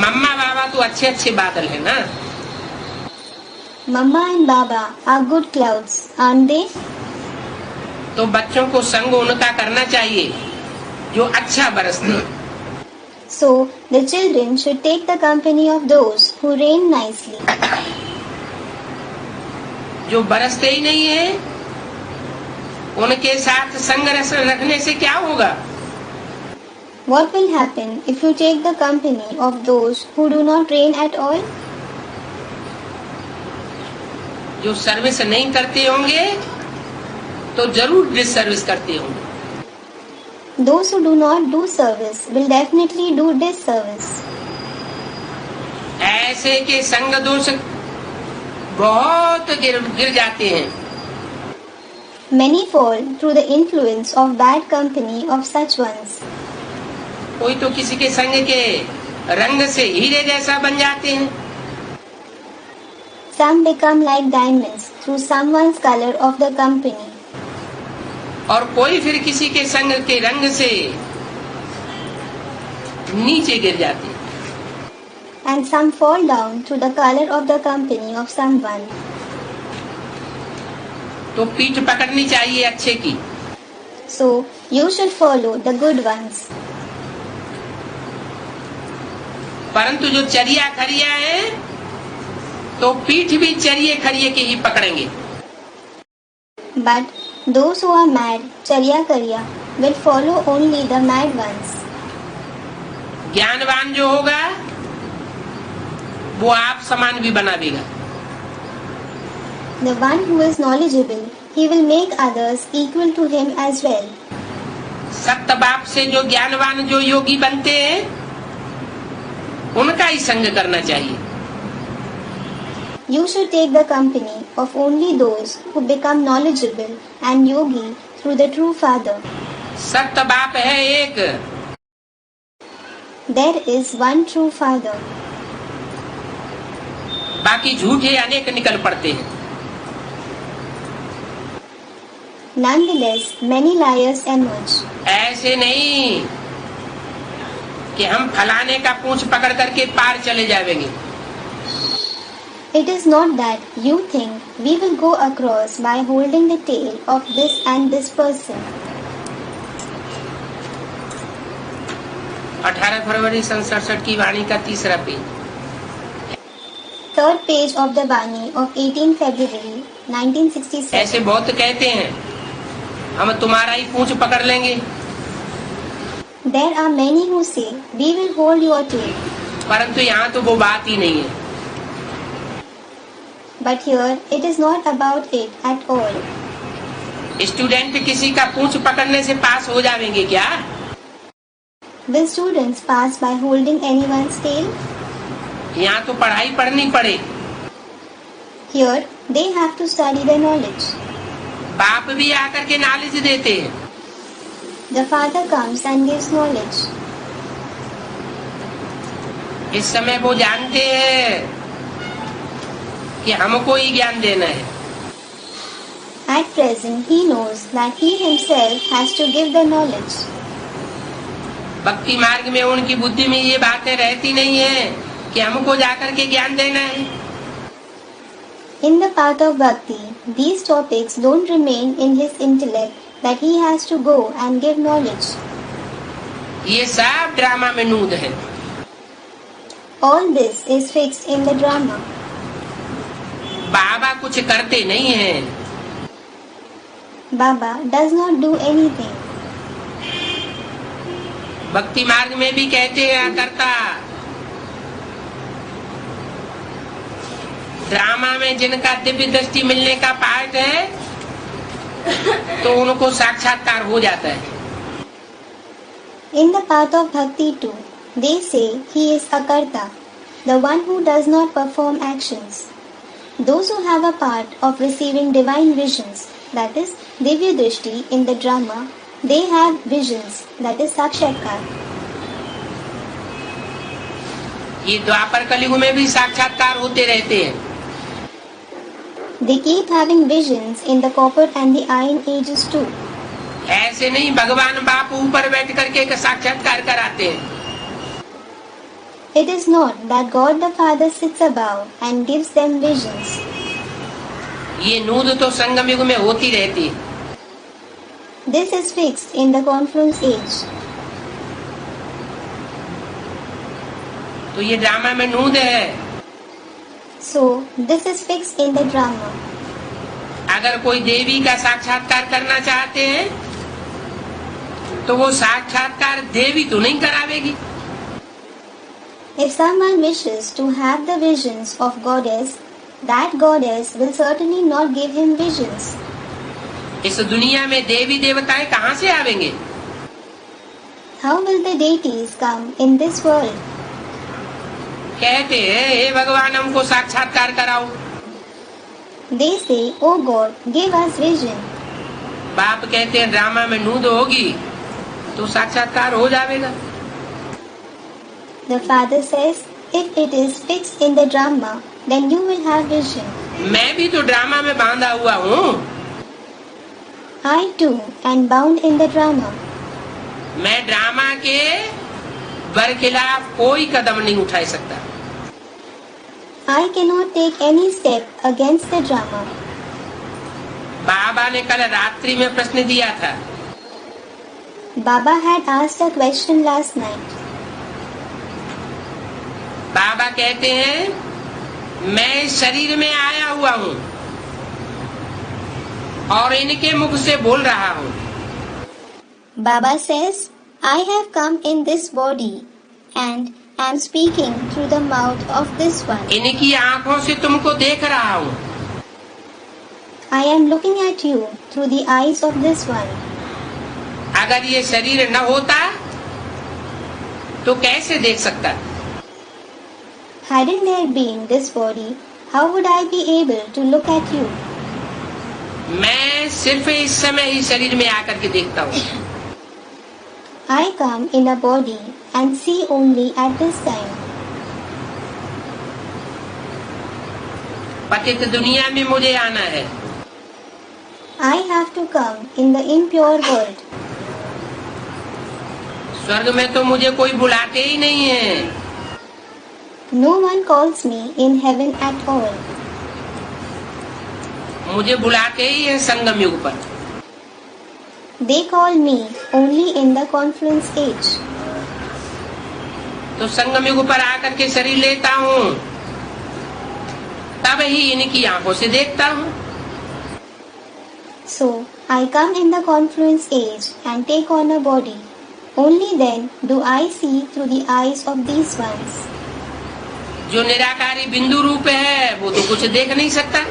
मम्मा बाबा तो अच्छे अच्छे बादल है ना। Mama and Baba are good clouds, aren't they? तो बच्चों को संग उनका करना चाहिए जो अच्छा बरसते। So, the children should take the company of those who rain nicely. जो बरसते ही नहीं है, उनके साथ संग रखने से क्या होगा? What will happen if you take the company of those who do not rain at all? जो सर्विस नहीं करते होंगे तो जरूर डिसर्विस करते होंगे। Those who do not do service will definitely do disservice. ऐसे के संग दोष बहुत गिर जाते हैं। Many fall through the influence of bad company of such ones. कोई तो किसी के संग के रंग से हीरे जैसा बन जाते हैं। Some become like diamonds through someone's color of the company. और कोई फिर किसी के संग के रंग से नीचे गिर जाते हैं। And some fall down through the color of the company of someone. तो पीठ पकड़नी चाहिए अच्छे की। So, you should follow the good ones. परंतु जो चरिया खरिया है तो पीठ भी चरिए खरिए के ही पकड़ेंगे। But those who are mad, Charya Karya, will follow only the mad ones. ज्ञानवान जो होगा वो आप समान भी बना देगा। The one who is knowledgeable, he will make others equal to him as well. सत्य बाप से जो ज्ञानवान जो योगी बनते हैं उनका ही संग करना चाहिए। You should take the company of only those who become knowledgeable and yogi through the true Father. सत्य बाप है एक, There is one true Father. बाकी झूठे अनेक निकल पड़ते हैं। Nonetheless, many liars emerge. ऐसे नहीं कि हम फलाने का पूंछ पकड़ करके पार चले जाएंगे। It is not that you think we will go across by holding the tail of this and this person. 18 फरवरी 1967 की वाणी का तीसरा page. Third page of the Bani of 18 February 1967. ऐसे बहुत कहते हैं हम तुम्हारा ही पूंछ पकड़ लेंगे। There are many who say we will hold your tail. परंतु यहाँ तो वो बात ही नहीं है। But here it is not about it at all. Student किसी का पूंछ पकड़ने से पास हो जाएंगे क्या? Will students pass by holding anyone's tail? यहाँ तो पढ़ाई पढ़नी पड़े। Here, they have to study the knowledge. बाप भी आकर के नॉलेज देते हैं। The father comes and gives knowledge. इस समय वो जानते हैं कि हमको ही ज्ञान देना है। At present, he knows that he himself has to give the knowledge. भक्ति मार्ग में उनकी बुद्धि में ये बातें रहती नहीं है कि हमको जाकर के ज्ञान देना है। In the path of bhakti, these topics don't remain in his intellect that he has to go and give knowledge. ये सब ड्रामा में नूद है। All this is fixed in the drama. बाबा कुछ करते नहीं हैं। Baba does not do anything. भक्ति मार्ग में भी कहते हैं करता। ड्रामा में जिनका दिव्य दृष्टि मिलने का पाठ है तो उनको साक्षात्कार हो जाता है। In the path of bhakti too, they say he is a karta, the one who does not perform actions. Those who have a part of receiving divine visions, that is divya drishti in the drama, they have visions, that is sakshatkar. ये द्वापर कलयुग में भी साक्षात्कार होते रहते हैं। They keep having visions in the copper and the iron ages too. ऐसे नहीं भगवान बाप ऊपर बैठ करके एक साक्षात्कार कराते हैं। It is not that God the Father sits above and gives them visions. ये नूद तो संगम युग में होती रहती है। This is fixed in the confluence age. तो ये ड्रामा में नूद है। So, this is fixed in the drama. अगर कोई देवी का साक्षात्कार करना चाहते हैं तो वो साक्षात्कार देवी तो नहीं करावेगी। If someone wishes to have the visions of goddess, that goddess will certainly not give him visions. इस दुनिया में देवी देवताएं कहाँ से आवेंगे? How will the deities come in this world? कहते हैं हे भगवान हमको साक्षात्कार कराओ। They say, "Oh God, give us vision." बाप कहते हैं ड्रामा में नूद होगी तो साक्षात्कार हो जाएगा। The father says, "If it is fixed in the drama, then you will have vision." मैं भी तो ड्रामा में बांधा हुआ हूँ। I too am bound in the drama. मैं ड्रामा के बरखिलाफ कोई कदम नहीं उठा सकता। I cannot take any step against the drama. बाबा ने कल रात्रि में प्रश्न दिया था। Baba had asked a question last night. बाबा कहते हैं मैं इस शरीर में आया हुआ हूँ और इनके मुख से बोल रहा हूँ। Baba says, "I have come in this body and am speaking through the mouth of this one." इनकी आंखों से तुमको देख रहा हूँ। I am looking at you through the eyes of this one. अगर ये शरीर न होता तो कैसे देख सकता? Hadn't there been this body, how would I be able to look at you? मैं सिर्फ इस समय ही शरीर में आकर के देखता हूँ। I come in a body and see only at this time. पतित दुनिया में मुझे आना है। I have to come in the impure world. स्वर्ग में तो मुझे कोई बुलाते ही नहीं है। No one calls me in heaven at all. मुझे बुलाते ही है संगम युग पर। They call me only in the confluence age. तो संगम युग पर आकर के शरीर लेता हूँ तब ही इनकी आंखों से देखता हूँ। So, I come in the confluence age and take on a body. Only then do I see through the eyes of these ones. जो निराकारी बिंदु रूप है वो तो कुछ देख नहीं सकता।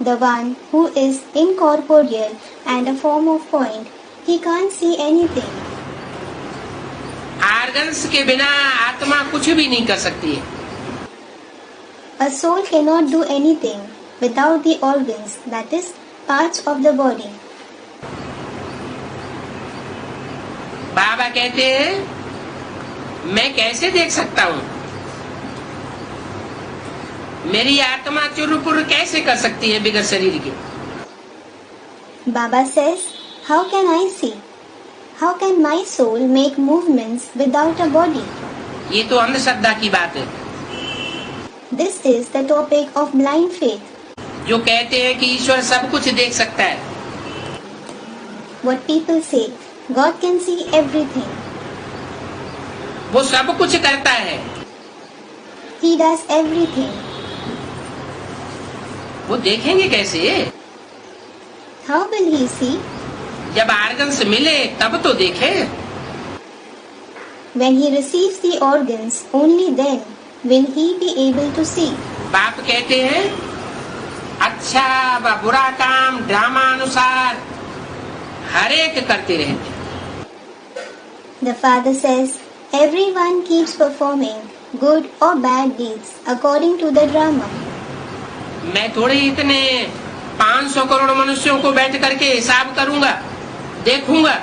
The one who is incorporeal and a form of point, he can't see anything. Organs के बिना आत्मा कुछ भी नहीं कर सकती है। A soul cannot do anything without the organs, that is, parts of the body. बाबा कहते हैं, मैं कैसे देख सकता हूँ? मेरी आत्मा चुरुपुर कैसे कर सकती है बिगर शरीर के? Baba says, how can I see? How can my soul make movements without a body? ये तो अंधश्रद्धा की बात है। This is the topic of blind faith. जो कहते हैं कि ईश्वर सब कुछ देख सकता है। What people say, God can see everything. वो सब कुछ करता है। He does everything. वो देखेंगे कैसे? How will he see? जब आर्गन्स मिले तब तो देखे। When he receives the organs, only then will he be able to see. बाप कहते हैं, अच्छा व बुरा काम ड्रामा अनुसार हर एक करते रहते। The father says, everyone keeps performing good or bad deeds according to the drama. मैं थोड़े इतने 500 करोड़ मनुष्यों को बैठ करके हिसाब करूंगा, देखूंगा।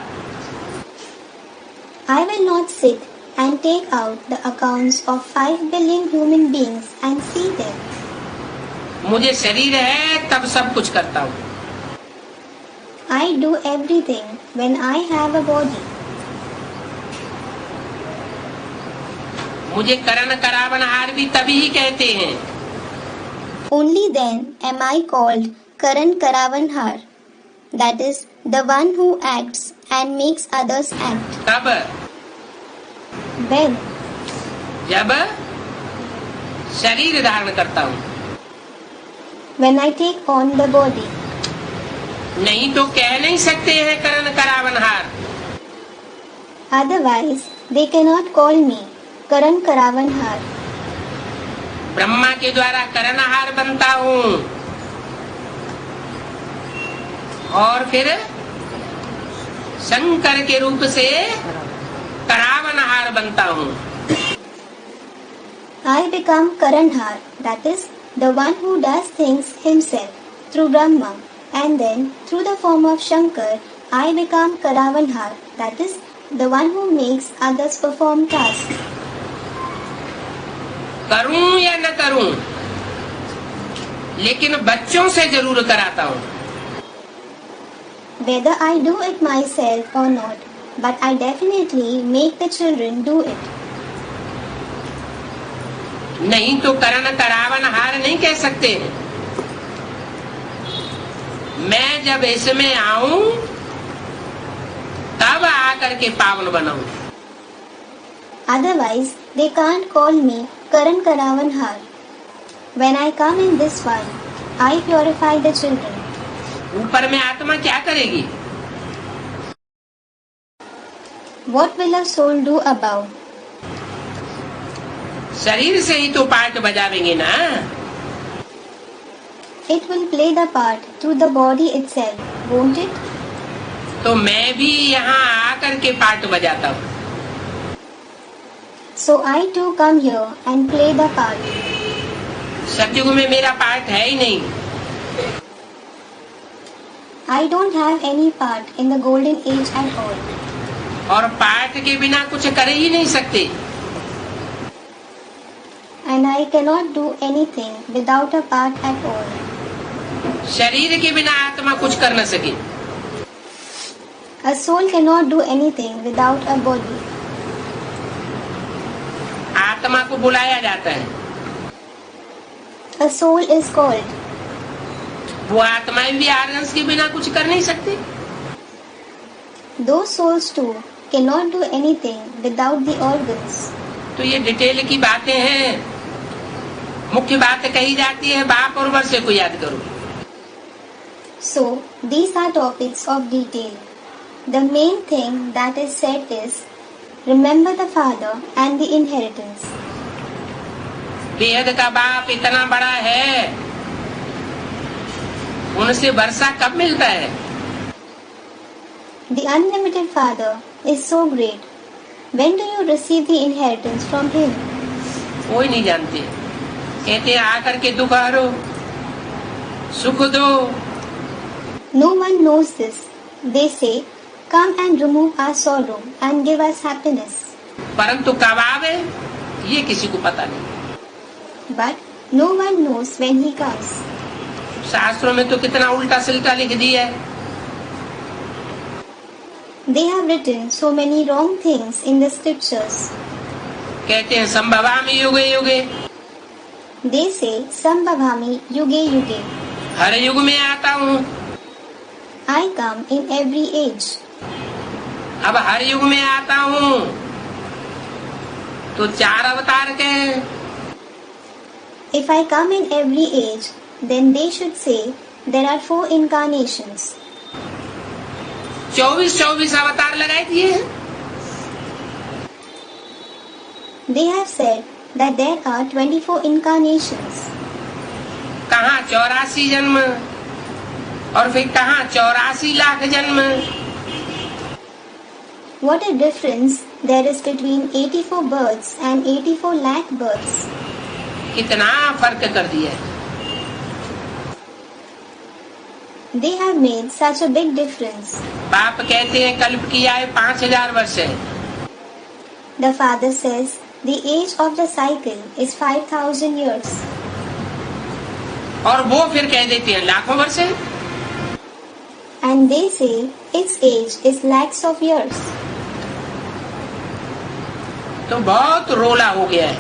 I will not sit and take out the accounts of 5 billion human beings and see them. मुझे शरीर है तब सब कुछ करता हूँ। I do everything when I have a body. मुझे करण करावनहार भी तभी ही कहते हैं। Only then am I called Karan Karavanhar, that is, the one who acts and makes others act. तब When? जब शरीर धारण करता हूँ। When I take on the body. नहीं तो कह नहीं सकते हैं करण करावनहार। Otherwise, they cannot call me Karan Karavanhar. Brahma के द्वारा करनहार बनता हूँ और फिर शंकर के रूप से करावनहार बनता हूँ। I become Karanhar, that is, the one who does things himself through Brahma, and then through the form of Shankar, I become Karavanhar, that is, the one who makes others perform tasks. करूं या न करूं, लेकिन बच्चों से जरूर कराता हूँ। Whether I do it myself or not, but I definitely make the children do it. नहीं तो करण करावनहार नहीं कह सकते हैं। मैं जब इसमें आऊं तब आकर के पावन बनाऊं। Otherwise, they can't call me Karan Karavanhar. When I come in this one, I purify the children. ऊपर में आत्मा क्या करेगी? What will a soul do above? शरीर से ही तो पार्ट बजावेंगे ना। It will play the part through the body itself, won't it? तो मैं भी यहाँ आकर के पार्ट बजाता हूँ। So I too come here and play the part. सतयुग में मेरा पार्ट है ही नहीं। I don't have any part in the golden age at all. और पार्ट के बिना कुछ कर ही नहीं सकते। And I cannot do anything without a part at all. शरीर के बिना आत्मा कुछ कर न सके। A soul cannot do anything without a body. आत्मा को बुलाया जाता है। A soul is called. वो आत्माएं भी आर्गन्स के बिना कुछ कर नहीं सकती। Those souls too cannot do anything without the organs. तो ये डिटेल की बातें हैं। मुख्य बात कही जाती है, बाप और वर्षे को याद करो। So, these are topics of detail. The main thing that is said is, remember the father and the inheritance. बेहद का बाप इतना बड़ा है, उनसे वर्षा कब मिलता है? The unlimited father is so great. When do you receive the inheritance from him? कोई नहीं जानते। कहते हैं आकर के दुख हरो, सुख दो। No one knows this. They say, come and remove our sorrow and give us happiness. परंतु कब आवे ये किसी को पता नहीं। But no one knows when he comes. शास्त्रों में तो कितना उल्टा सिल्टा लिख दिया है। They have written so many wrong things in the scriptures. कहते हैं संभवामि युगे युगे, They say, Sambhavami yuge yuge. हर युग में आता हूँ। I come in every age. अब हर युग में आता हूँ तो 4 अवतार के हैं। If I come in every age, then they should say there are 4 incarnations. 24 अवतार लगाए दिए हैं। They have said that there are 24 incarnations. कहाँ 84 जन्म और फिर कहाँ 84 लाख जन्म। What a difference there is between 84 births and 84 lakh births. कितना फर्क कर दिया है। They have made such a big difference. बाप कहते हैं कल्प की आयु 5000 वर्ष है। The father says the age of the cycle is 5000 years. और वो फिर कह देते हैं लाखों वर्ष है। And they say its age is lakhs of years. तो बहुत रोला हो गया है।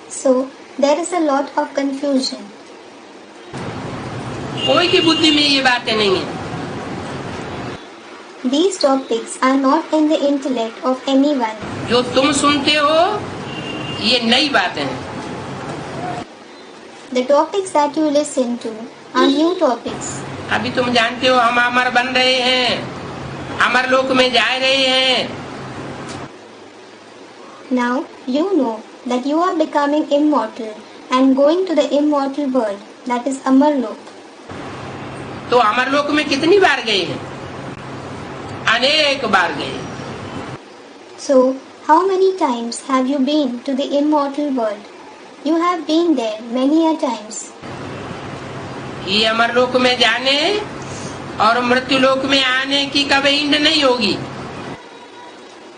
So there is a lot of confusion. कोई की बुद्धि में ये बातें नहीं है। These topics are not in the intellect of anyone. जो तुम सुनते हो ये नई बातें हैं। The topics that you listen to are new topics. अभी तुम जानते हो हम अमर बन रहे हैं, अमर लोक में जा रहे हैं। Now you know that you are becoming immortal and going to the immortal world, that is Amarlok. तो अमरलोक में कितनी बार गए हैं? अनेक बार गए। So how many times have you been to the immortal world? You have been there many a times. ये अमरलोक में जाने और मृत्युलोक में आने की कभी इंड नहीं होगी।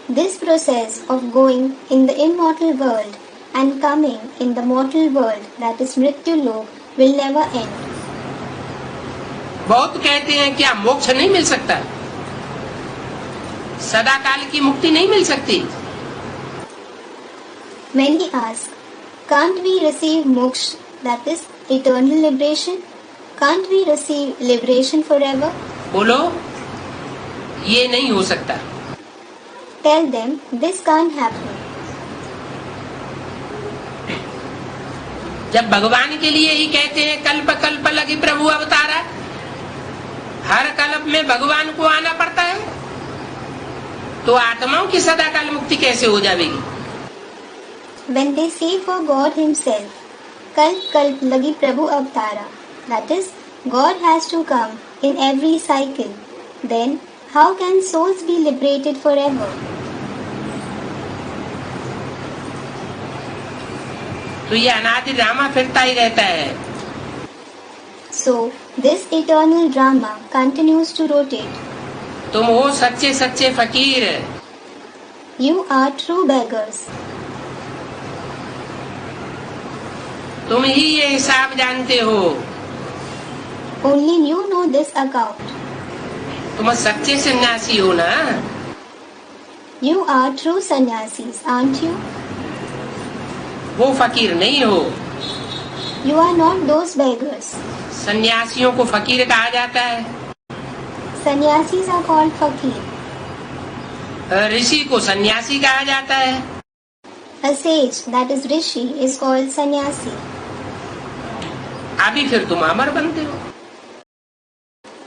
This process of going in the immortal world and coming in the mortal world, that is Mrityulok, will never end. बहुत कहते हैं क्या मोक्ष नहीं मिल सकता, सदा काल की मुक्ति नहीं मिल सकती। Many ask, can't we receive moksha, that is eternal liberation? Can't we receive liberation forever? बोलो ये नहीं हो सकता। Tell them this can't happen. जब भगवान के लिए ही कहते हैं कल्प कल्प लगी प्रभु अवतारा, हर कल्प में भगवान को आना पड़ता है, तो आत्माओं की सदा काल मुक्ति कैसे हो जाएगी? When they say for God Himself, Kalp Kalp Lagi Prabhu Avatara, that is, God has to come in every cycle, then how can souls be liberated forever? तो ये अनादि ड्रामा फिरता ही रहता है। So this eternal drama continues to rotate. तुम हो सच्चे सच्चे फकीर, You are true beggars. तुम ही ये हिसाब जानते हो। Only you know this account. तुम सच्चे सन्यासी हो ना? You are true sannyasis, aren't you? वो फकीर नहीं हो। You are not those beggars. सन्यासियों को फकीर कहा जाता है, Sannyasis are called fakir. ऋषि को सन्यासी कहा जाता है। A sage, that is rishi, is called sannyasi. अभी फिर तुम अमर बनते हो।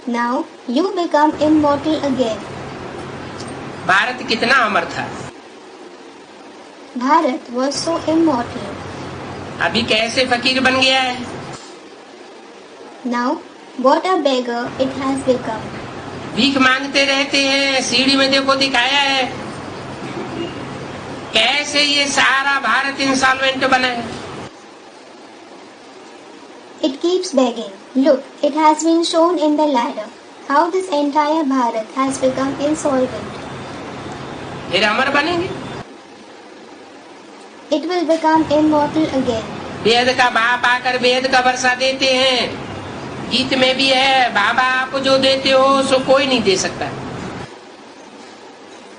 Now you become immortal again. Bharat कितना अमर था, Bharat was so immortal. अभी कैसे फकीर बन गया है? Now what a beggar it has become. भीख मांगते रहते हैं, सीढ़ी में देखो दिखाया है, कैसे ये सारा भारत इंसॉल्वेंट बना है? It keeps begging. Look, it has been shown in the ladder how this entire Bharat has become insolvent. फिर अमर बनेंगे? It will become immortal again. वेद का बाप आकर वेद का वर्षा देते हैं। गीत में भी है, बाबा आप जो देते हो सो कोई नहीं दे सकता।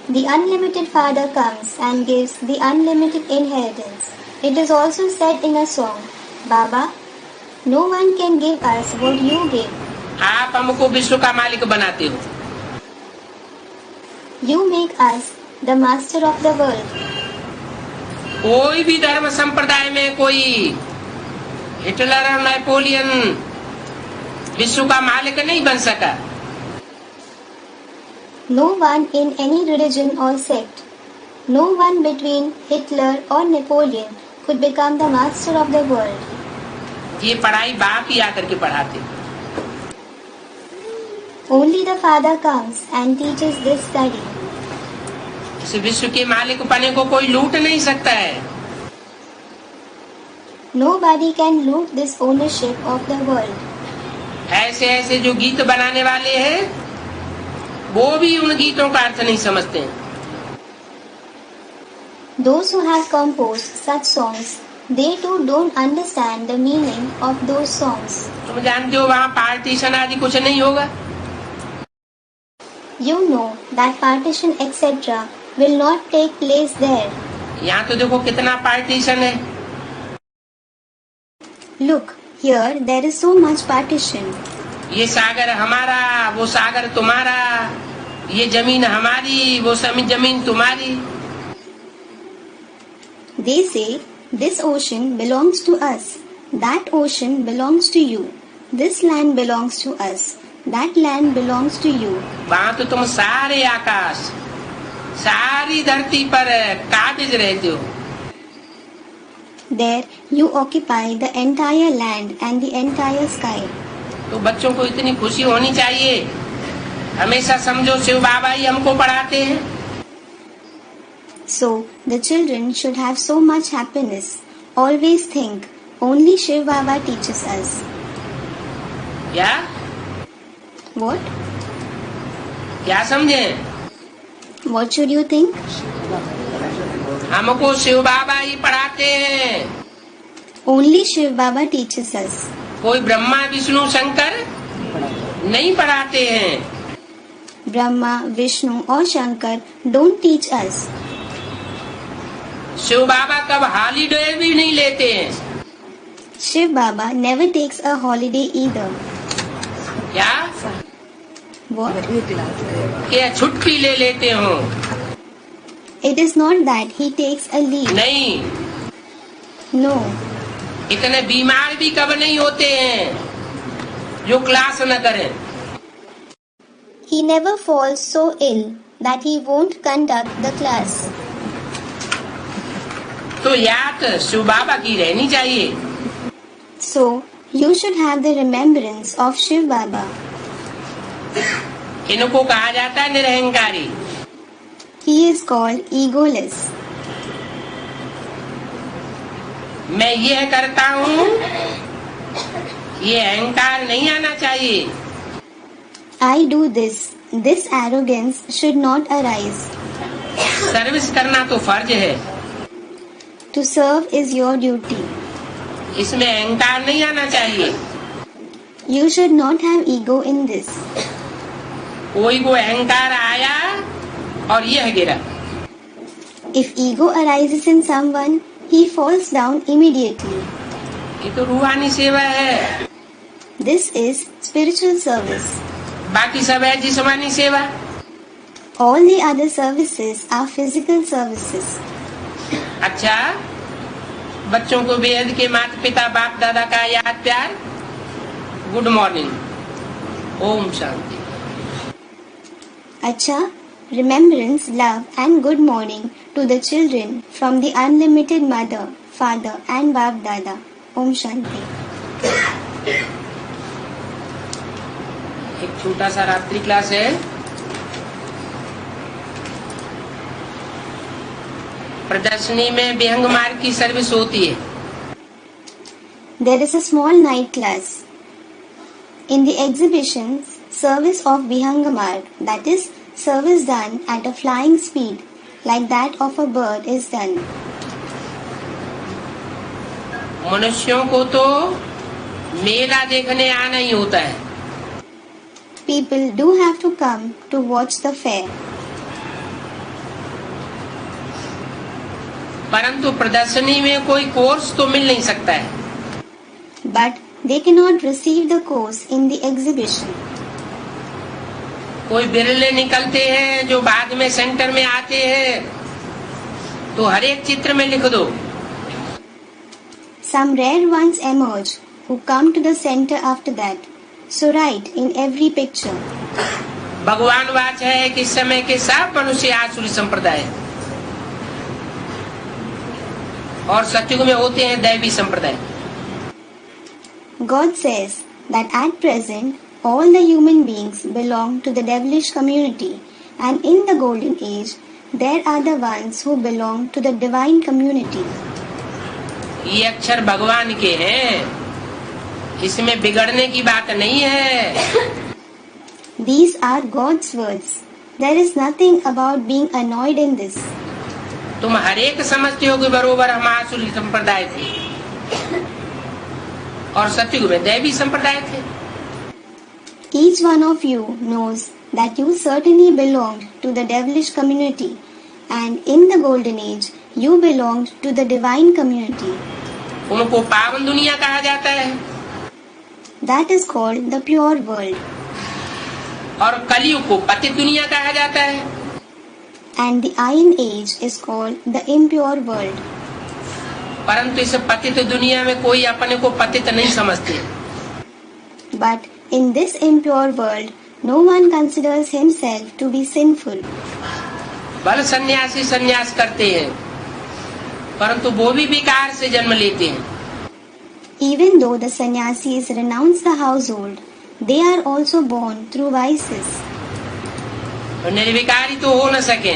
The unlimited Father comes and gives the unlimited inheritance. It is also said in a song, Baba, no one can give us what you give. आप हमको विश्व का मालिक बनाते हो। You make us the master of the world. कोई भी धर्म संप्रदाय में कोई हिटलर और नेपोलियन विश्व का मालिक नहीं बन सका। No one in any religion or sect, no one between Hitler or Napoleon could become the master of the world. ये पढ़ाई बाप ही आकर के पढ़ाते। Only the Father comes and teaches this study. इस विश्व के मालिक बने को कोई लूट नहीं सकता है। Nobody can loot this ownership of the world. ऐसे ऐसे जो गीत बनाने वाले हैं वो भी उन गीतों का अर्थ नहीं समझते हैं। Those who have composed such songs, they too don't understand the meaning of those songs. तुम जानते हो वहाँ पार्टीशन आदि कुछ नहीं होगा। You know that partition etc. will not take place there. यहाँ तो देखो कितना पार्टीशन है। Look, here there is so much partition. ये सागर हमारा, वो सागर तुम्हारा, ये जमीन हमारी, वो जमीन तुम्हारी। They say, this ocean belongs to us, that ocean belongs to you, this land belongs to us, that land belongs to you. वहाँ तो तुम सारे आकाश, सारी धरती पर काबिज रहते हो। There you occupy the entire land and the entire sky. तो बच्चों को इतनी खुशी होनी चाहिए, हमेशा समझो शिव बाबा ही हमको पढ़ाते हैं। So the children should have so much happiness. Always think, only Shiv Baba teaches us. क्या? What? क्या समझे? What should you think? हमको शिव बाबा ही पढ़ाते हैं। Only Shiv Baba teaches us. कोई ब्रह्मा विष्णु शंकर नहीं पढ़ाते हैं। Brahma, Vishnu or Shankar don't teach us. Shiv बाबा कब हॉलीडे भी नहीं लेते हैं। Shiv Baba never takes a holiday either. क्या? What? क्या छुट्टी ले लेते हो? It is not that he takes a leave. नहीं। No. इतने बीमार भी कब नहीं होते हैं जो क्लास न करें। He never falls so ill that he won't conduct the class. तो याद शिव बाबा की रहनी चाहिए। So you should have the remembrance of Shiv Baba. इनको कहा जाता है निरहंकारी। He is called egoless. मैं यह करता हूँ, ये अहंकार नहीं आना चाहिए। I do this. This arrogance should not arise. Service करना तो फर्ज है। To serve is your duty. इसमें अहंकार नहीं आना चाहिए। You should not have ego in this. कोई को अहंकार आया और यह गिरा। If ego arises in someone, he falls down immediately. ये तो रूहानी सेवा है। This is spiritual service. बाकी सब है जिस्मानी सेवा। All the other services are physical services. अच्छा, बच्चों को वेद के माता पिता बाप दादा का याद प्यार। Good morning. ओम शांति। Acha, remembrance, love and good morning to the children from the unlimited mother, father and Bap Dada. Om Shanti. एक छोटा सा रात्रि क्लास है। प्रदर्शनी में विहंग मार्ग की सर्विस होती है। There is a small night class. In the exhibition, service of Vihangamar, that is, service done at a flying speed, like that of a bird, is done. मनुष्यों को तो मेला देखने आना ही होता है। People do have to come to watch the fair. परंतु प्रदर्शनी में कोई कोर्स तो मिल नहीं सकता है। But they cannot receive the course in the exhibition. कोई बिरले निकलते हैं जो बाद में सेंटर में आते हैं, तो हर एक चित्र में लिख दो। Some rare ones emerge who come to the center after that. So write in every picture. भगवान वाच है कि इस समय के सब मनुष्य आसुरी संप्रदाय और सतयुग में होते हैं दैवी संप्रदाय। God says that at present all the human beings belong to the devilish community, and in the golden age there are the ones who belong to the divine community. ये अक्षर भगवान के हैं, इसमें बिगड़ने की बात नहीं है। These are God's words. There is nothing about being annoyed in this. तुम हर एक समझते हो कि बरोबर हम आसुरी संप्रदाय थे और सतयुग में दैवी संप्रदाय थे। Each one of you knows that you certainly belonged to the devilish community, and in the golden age you belonged to the divine community. उनको पावन दुनिया कहा जाता है। That is called the pure world. और कलयुग को पतित दुनिया कहा जाता है। And the iron age is called the impure world. परंतु इस पतित दुनिया में कोई अपने को पतित नहीं समझते। But in this impure world, no one considers himself to be sinful. बल सन्यासी सन्यास करते हैं, परंतु वो भी विकार से जन्म लेते हैं। Even though the sannyasis renounce the household, they are also born through vices. निर्विकारी तो हो न सके।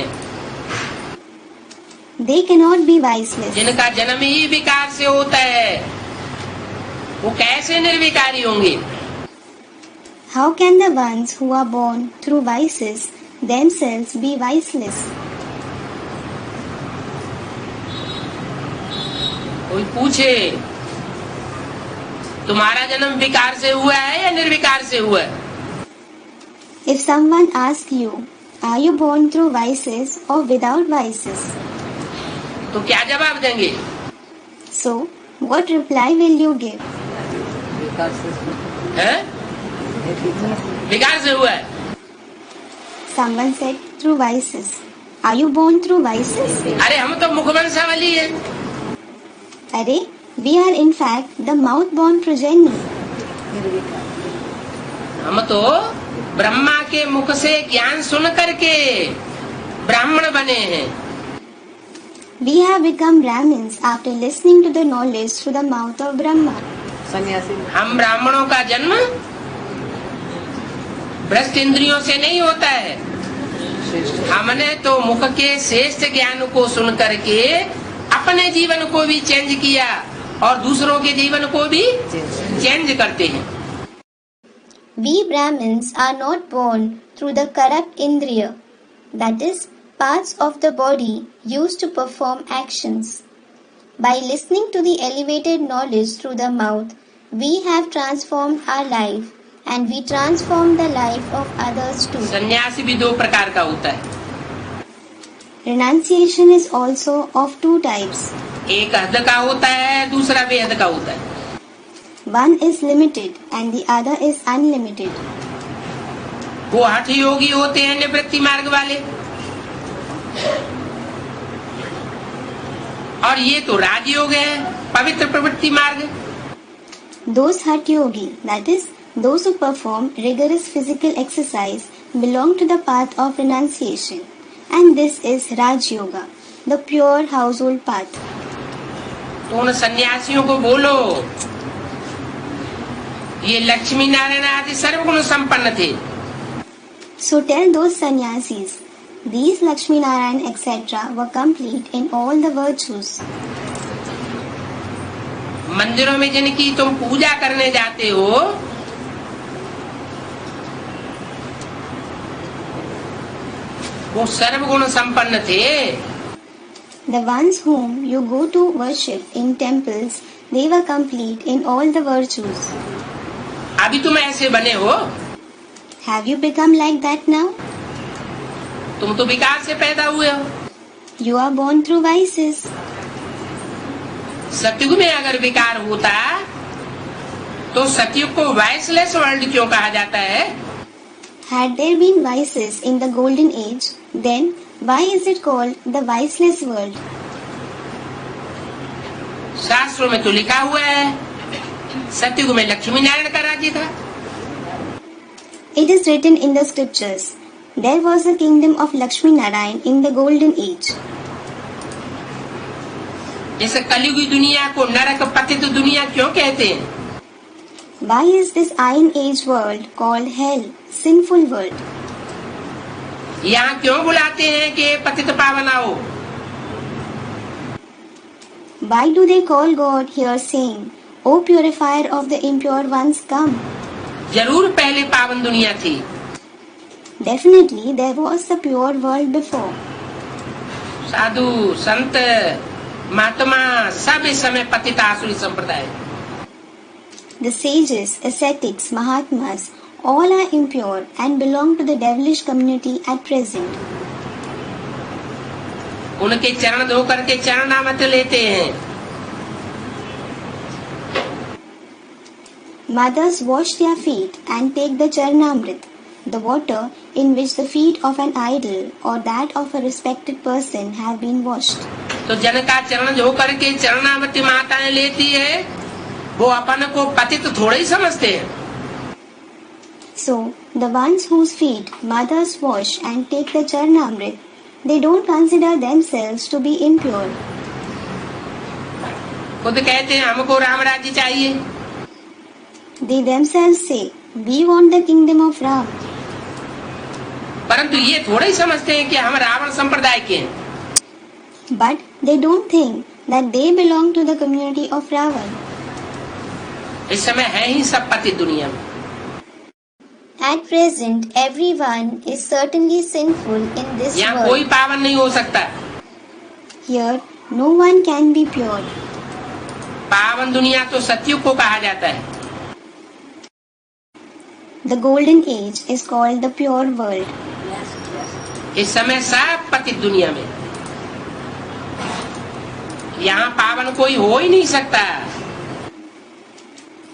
They cannot be viceless. जिनका जन्म ही विकार से होता है, वो कैसे निर्विकारी होंगे? How can the ones who are born through vices themselves be viceless? कोई पूछे तुम्हारा जन्म विकार से हुआ है या निर्विकार से हुआ है? If someone asks you, are you born through vices or without vices? तो क्या जवाब देंगे? So, what reply will you give? हैं? विकार से हुआ है। Someone said through vices. Are you born through vices? अरे हम तो मुखवंशावली है। अरे, we are in fact the mouth-born progeny. हम तो ब्रह्मा के मुख से ज्ञान सुन करके ब्राह्मण बने हैं। We have become Brahmins after listening to the knowledge through the mouth of Brahma. हम ब्राह्मणों का जन्म भ्रष्ट इंद्रियों से नहीं होता है। हमने तो मुख के श्रेष्ठ ज्ञान को सुन करके अपने जीवन को भी चेंज किया और दूसरों के जीवन को भी चेंज करते हैं। We Brahmins are not born through the corrupt indriya, that is, parts of the body used to perform actions. By listening to the elevated knowledge through the mouth, we have transformed our life and we transform the life of others too. सन्यासी भी दो प्रकार का होता है। Renunciation is also of two types. एक हद का होता है, दूसरा बेहद का होता है। One is limited and the other is unlimited. वो हठ योगी होते हैं, निवृत्ति मार्ग वाले, और ये तो राजयोग है, पवित्र प्रवृत्ति मार्ग। Those Hatha Yogi, that is, those who perform rigorous physical exercise, belong to the path of renunciation, and this is Raj Yoga, the pure household path. तो उन सन्यासियों को बोलो, ये लक्ष्मी नारायण आदि सर्वगुण संपन्न थे। So tell those sannyasis, These Lakshmi Narayan etc. were complete in all the virtues. मंदिरों में जिनकी तुम पूजा करने जाते हो, वो सर्वगुण संपन्न थे. The ones whom you go to worship in temples, they were complete in all the virtues. अभी तुम ऐसे बने हो. Have you become like that now? तुम तो विकार से पैदा हुए हो. You are born through vices. सतयुग में अगर विकार होता तो सतयुग को वाइसलेस वर्ल्ड क्यों कहा जाता है? Had there been vices in the golden age, then why is it called the viceless world? शास्त्रों में तो लिखा हुआ है सतयुग में लक्ष्मी नारायण का राज्य था. It is written in the scriptures, there was a kingdom of Lakshmi Narayan in the golden age. इस कलयुगी दुनिया को नरक पतित दुनिया क्यों कहते हैं? Why is this iron age world called hell, sinful world? यहाँ क्यों बुलाते हैं कि पतित पावन आओ? Why do they call God here saying, O purifier of the impure ones, come? जरूर पहले पावन दुनिया थी. Definitely there was the pure world before. साधु संत महात्मा सब इस समय पतित आसुरी संप्रदाय. The sages, ascetics, mahatmas, all are impure and belong to the devilish community at present. उनके चरण धो करके चरणामृत लेते हैं. Mothers wash their feet and take the Charnamrit, the water in which the feet of an idol or that of a respected person have been washed. तो जन का चरण धो करके चरणामृत माताएं लेती है, वो अपन को पतित थोड़े ही समझते हैं. So, the ones whose feet mothers wash and take the Charnamrit, they don't consider themselves to be impure. खुद कहते हैं हमको राम राज्य चाहिए. They themselves say, we want the kingdom of Ram. परंतु ये थोड़े ही समझते हैं कि हम रावण संप्रदाय के हैं. But they don't think that they belong to the community of Ravan. इस समय है ही सब पतित दुनिया में. At present, everyone is certainly sinful in this यहाँ कोई world. पावन नहीं हो सकता. Here, no one can be pure. पावन दुनिया तो सतयुग को कहा जाता है. The golden age is called the pure world. इस समय सब पतित दुनिया में. यहाँ पावन कोई हो ही नहीं सकता.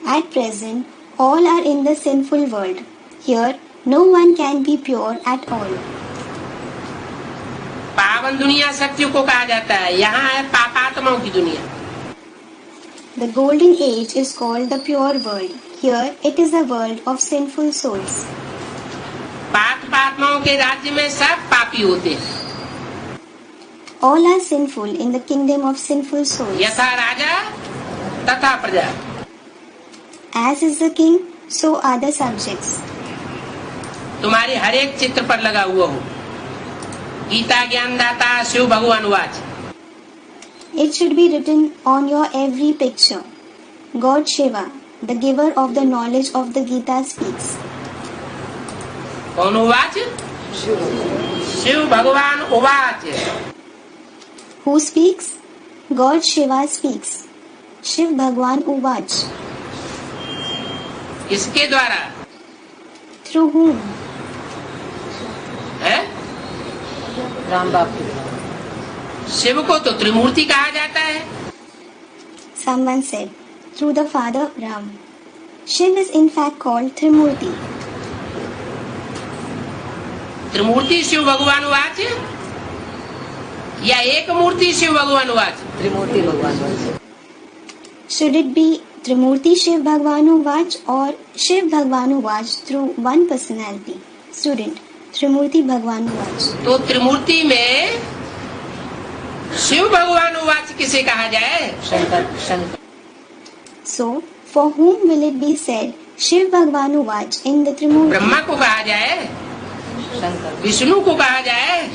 At present, all are in the sinful world. Here, no one can be pure at all. पावन दुनिया सतयुग को कहा जाता है. यहाँ है पापात्माओं की दुनिया. The golden age is called the pure world. Here, it is a world of sinful souls. पापात्माओं के राज्य में सब पापी होते हैं. All are sinful in the kingdom of sinful souls. यथा राजा तथा प्रजा. As is the king, so are the subjects. तुम्हारे हर एक चित्र पर लगा हुआ हो गीता ज्ञानदाता शिव भगवान watch. It should be written on your every picture. God Shiva, the giver of the knowledge of the Gita, speaks. कौन उवाच? शिव भगवान उवाच. Who speaks? God Shiva speaks. Shiv Bhagwan Uvach. इसके द्वारा Through whom? है? राम बापू. शिव को तो त्रिमूर्ति कहा जाता है. Someone said, through the father Ram. Shiv is in fact called Trimurti. त्रिमूर्ति शिव भगवान वाच या एक मूर्ति शिव भगवान वाच? त्रिमूर्ति भगवान. Should it be Trimurti Shiv Bhagwanu Vach or Shiv Bhagwanu Vach through one personality? Student, Trimurti Bhagwanu Vach. तो त्रिमूर्ति में शिव भगवान watch किसे कहा जाए? Shankar. So, for whom will it be said Shiv Bhagwanu Vach in the Trimurti? Brahma को कहा जाए. शंकर। विष्णु को कहा जाए?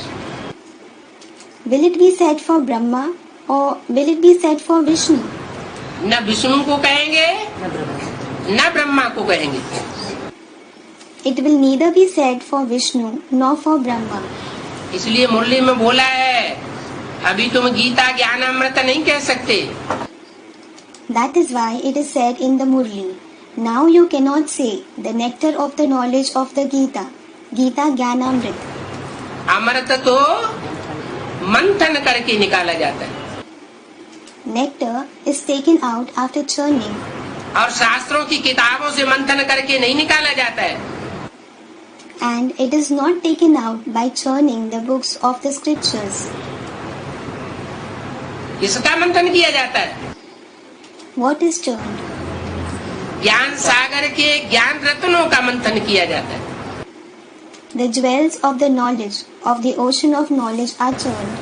Will it be said for Brahma or will it be said for Vishnu? न विष्णु को कहेंगे न ब्रह्मा। न ब्रह्मा को कहेंगे। It will neither be said for Vishnu nor for Brahma. इसलिए मुरली में बोला है, अभी तुम गीता ज्ञानामृत नहीं कह सकते। That is why it is said in the Murli, now you cannot say the nectar of the knowledge of the Gita, Gita Jnanamrit. अमृत तो मंथन करके निकाला जाता है, Nectar is taken out after churning, और शास्त्रों की किताबों से मंथन करके नहीं निकाला जाता है। and it is not taken out by churning the books of the scriptures. किसका मंथन किया जाता है? What is churned? ज्ञान सागर के ज्ञान रत्नों का मंथन किया जाता है। The jewels of the knowledge of the ocean of knowledge are churned.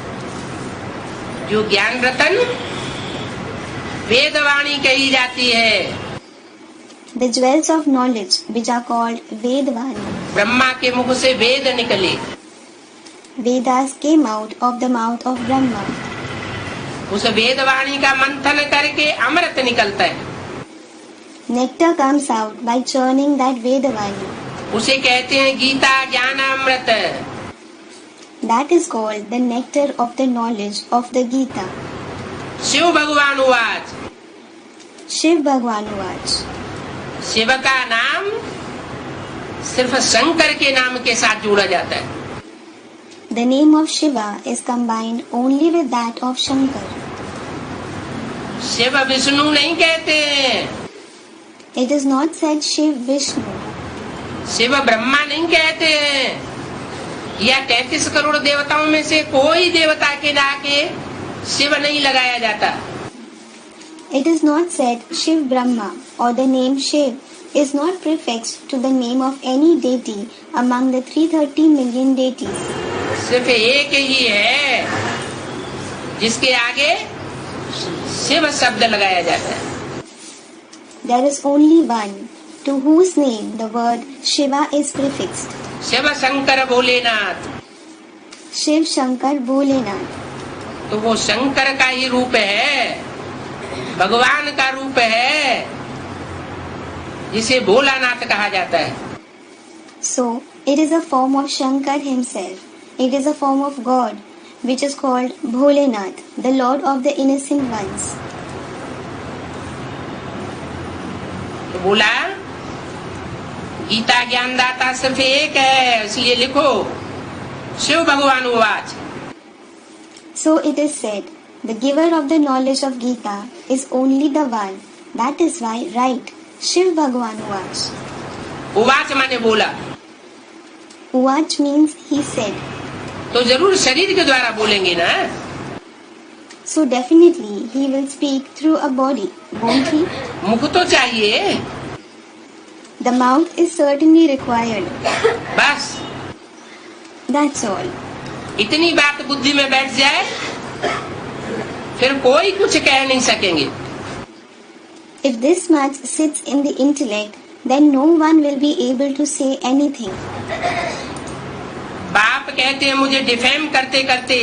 जो ज्ञान रत्न वेदवाणी कही जाती है, The jewels of knowledge which are called Vedvani. Brahma के मुख से वेद निकले, Vedas came out of the mouth of Brahma. उस वेदवाणी का मंथन करके अमृत निकलता है। Nectar comes out by churning that Vedavani. उसे कहते हैं Gita ज्ञानामृत। That is called the nectar of the knowledge of the Gita. Shiv भगवान उवाच, Shiv Bhagwan Vach. शिव का नाम सिर्फ शंकर के नाम के साथ जोड़ा जाता है। The name of Shiva is combined only with that of Shankar. Shiv Vishnu नहीं कहते हैं, It is not said Shiv Vishnu. Shiv Brahma नहीं कहते हैं, या 33 करोड़ देवताओं में से कोई देवता के नाके शिव नहीं लगाया जाता। It is not said Shiv Brahma or the name Shiv is not prefixed to the name of any deity among the 330 million deities. सिर्फ एक ही है जिसके आगे शिव शब्द लगाया जाता है। There is only one to whose name the word Shiva is prefixed. Shiv Shankar Bholenath, Shiv Shankar Bholenath. तो वो शंकर का ही रूप है, भगवान का रूप है, जिसे भोलानाथ कहा जाता है। So, it is a form of Shankar himself. It is a form of God, which is called Bholenath, the Lord of the innocent ones. तो बोला गीता ज्ञानदाता सिर्फ एक है, इसलिए लिखो शिव भगवान उवाच। So it is said, the giver of the knowledge of Gita is only the one. That is why write Shiv Bhagwan Vach. उवाच माने बोला, Vach means he said. तो जरूर शरीर के द्वारा बोलेंगे ना। So definitely he will speak through a body, won't he? मुख तो चाहिए, The mouth is certainly required. बस That's all. इतनी बात बुद्धि में बैठ जाए, फिर कोई कुछ कह नहीं सकेंगे। If this much sits in the intellect, then no one will be able to say anything. बाप कहते हैं मुझे डिफेम करते करते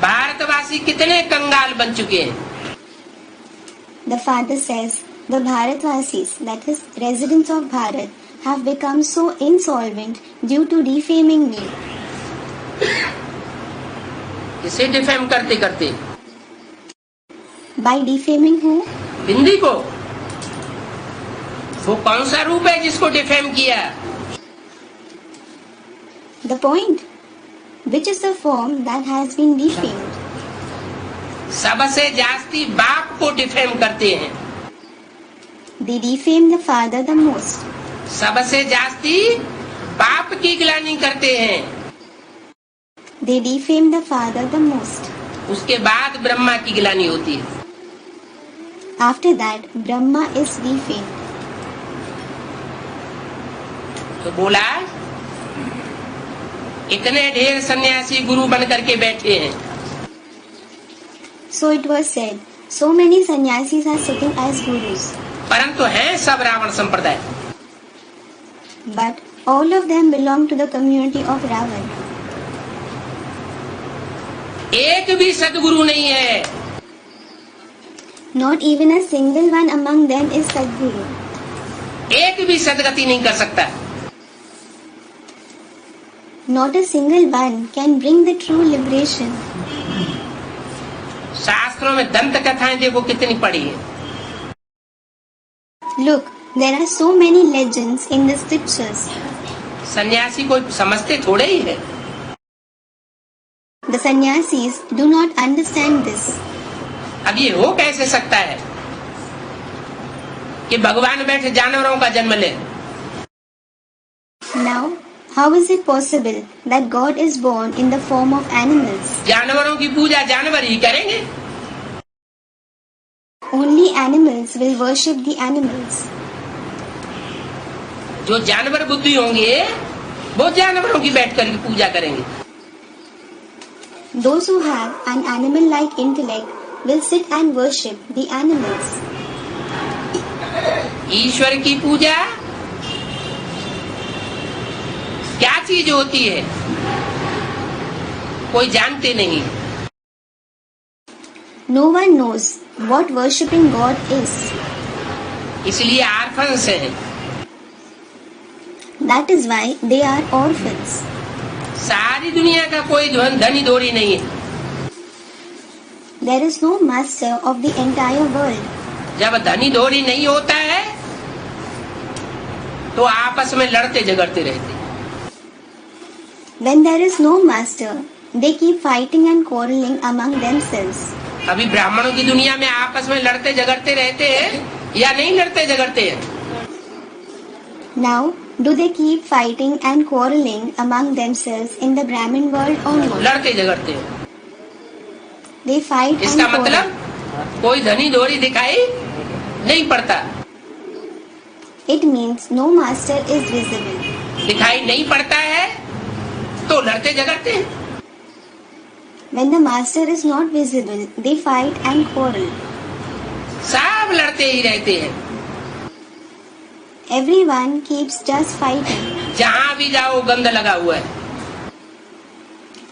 भारतवासी कितने कंगाल बन चुके हैं। The father says, the Bharatvasis, that is, residents of Bharat, have become so insolvent due to defaming me. इसे डिफेम करते करते By defaming who? हिंदी को। वो कौन सा रूप है जिसको डिफेम किया? The point. Which is the form that has been defamed? सबसे जास्ती बाप को डिफेम करते हैं, They defame the father the most. सबसे जास्ती बाप की गिलानी करते हैं, They defame the father the most. उसके बाद ब्रह्मा की गिलानी होती है। After that, Brahma is defamed. तो बोला इतने ढेर सन्यासी गुरु बन करके बैठे हैं, So it was said, so many sannyasis are sitting as gurus, परंतु हैं सब रावण संप्रदाय। but All of them belong to the community of Ravan. एक भी सदगुरु नहीं है. Not even a single one among them is Sadguru. एक भी सदगति नहीं कर सकता. Not a single one can bring the true liberation. शास्त्रों में दंत कथाएं देखो कितनी पड़ी है. Look, there are so many legends in the scriptures. सन्यासी को समझते थोड़े ही है. The sannyasis do not understand this. अब ये हो कैसे सकता है कि भगवान बैठे जानवरों का जन्म ले. Now, how is it possible that God is born in the form of animals? जानवरों की पूजा जानवर ही करेंगे. Only animals will worship the animals. जो जानवर बुद्धि होंगे वो जानवरों की बैठकर की पूजा करेंगे. Those who have an animal-like intellect will sit and worship the animals. ईश्वर की पूजा क्या चीज होती है कोई जानते नहीं. No one knows what worshipping God is. इसलिए आर्फन्स हैं. That is why they are orphans. सारी दुनिया का कोई धनी धोरी नहीं है. There is no master of the entire world. जब धनी धोरी नहीं होता है तो आपस में लड़ते झगड़ते रहते. When there is no master, they keep fighting and quarreling among themselves. अभी ब्राह्मणों की दुनिया में आपस में लड़ते झगड़ते रहते हैं या नहीं लड़ते झगड़ते हैं. Now, do they keep fighting and quarreling among themselves in the Brahmin world or not? लड़ते झगड़ते हैं. They fight and इसका quarrel. मतलब कोई धनी धोरी दिखाई नहीं पड़ता. It means no master is visible. दिखाई नहीं पड़ता है तो लड़ते झगड़ते हैं. When the master is not visible, they fight and quarrel. सब लड़ते ही रहते हैं. Everyone keeps just fighting. जहाँ भी जाओ गंद लगा हुआ है.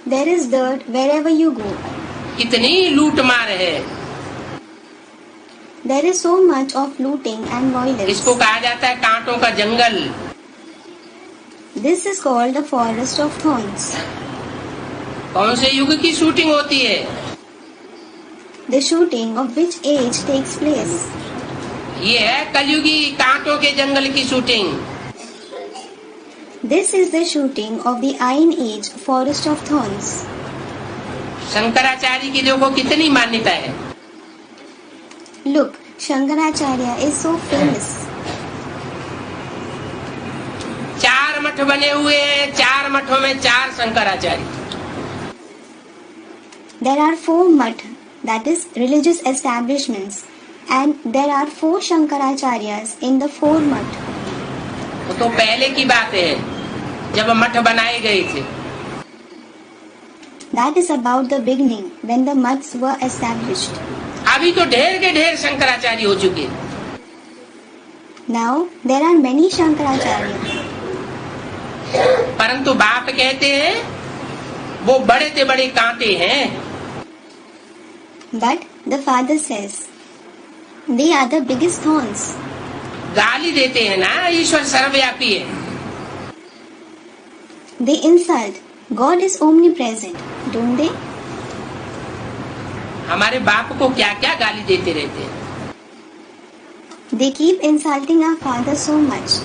There is dirt wherever you go. कितनी लूट मार है. There is so much of looting and violence. इसको कहा जाता है कांटों का जंगल. This is called the forest of thorns. कौन से युग की शूटिंग होती है. The shooting of which age takes place? ये है कलयुगी कांटों के जंगल की shooting. This is the shooting of the Iron Age forest of thorns. Shankaracharya की देखो कितनी मान्यता है. Look, Shankaracharya is so famous. 4 मठ बने हुए हैं. 4 मठों में 4 Shankaracharya. There are 4 math, that is religious establishments, and there are 4 Shankaracharyas in the 4 math. वो तो पहले की बात है जब मठ बनाए गए थे. That is about the beginning when the maths were established. अभी तो ढेर के ढेर शंकराचार्य हो चुके. Now there are many Shankaracharyas. परंतु बाप कहते हैं वो बड़े से बड़े कांटे हैं. But the father says, they are the biggest thorns. गाली देते हैं ना ईश्वर सर्वव्यापी है. They insult, God is omnipresent, don't they? हमारे बाप को क्या क्या गाली देते रहते हैं. They keep insulting our father so much.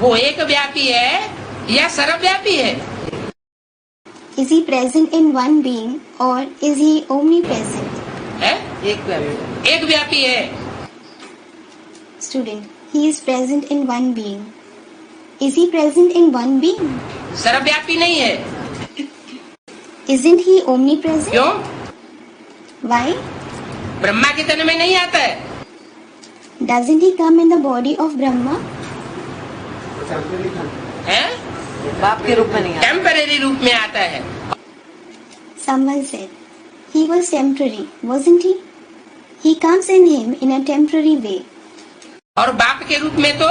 वो एक व्यापी है या सर्वव्यापी है. Is he present in one being or is he omnipresent? है एक एक व्यापी है. Student, he is present in one being. Is he present in one being? सर्वव्यापी नहीं है. Isn't he omnipresent? क्यों. Why? ब्रह्मा के तन में नहीं आता है. Doesn't he come in the body of Brahma? है बाप के रूप में नहीं आता. टेम्परेरी रूप में आता है. Someone said, he was temporary, wasn't he? He comes in him in a temporary way. और बाप के रूप में तो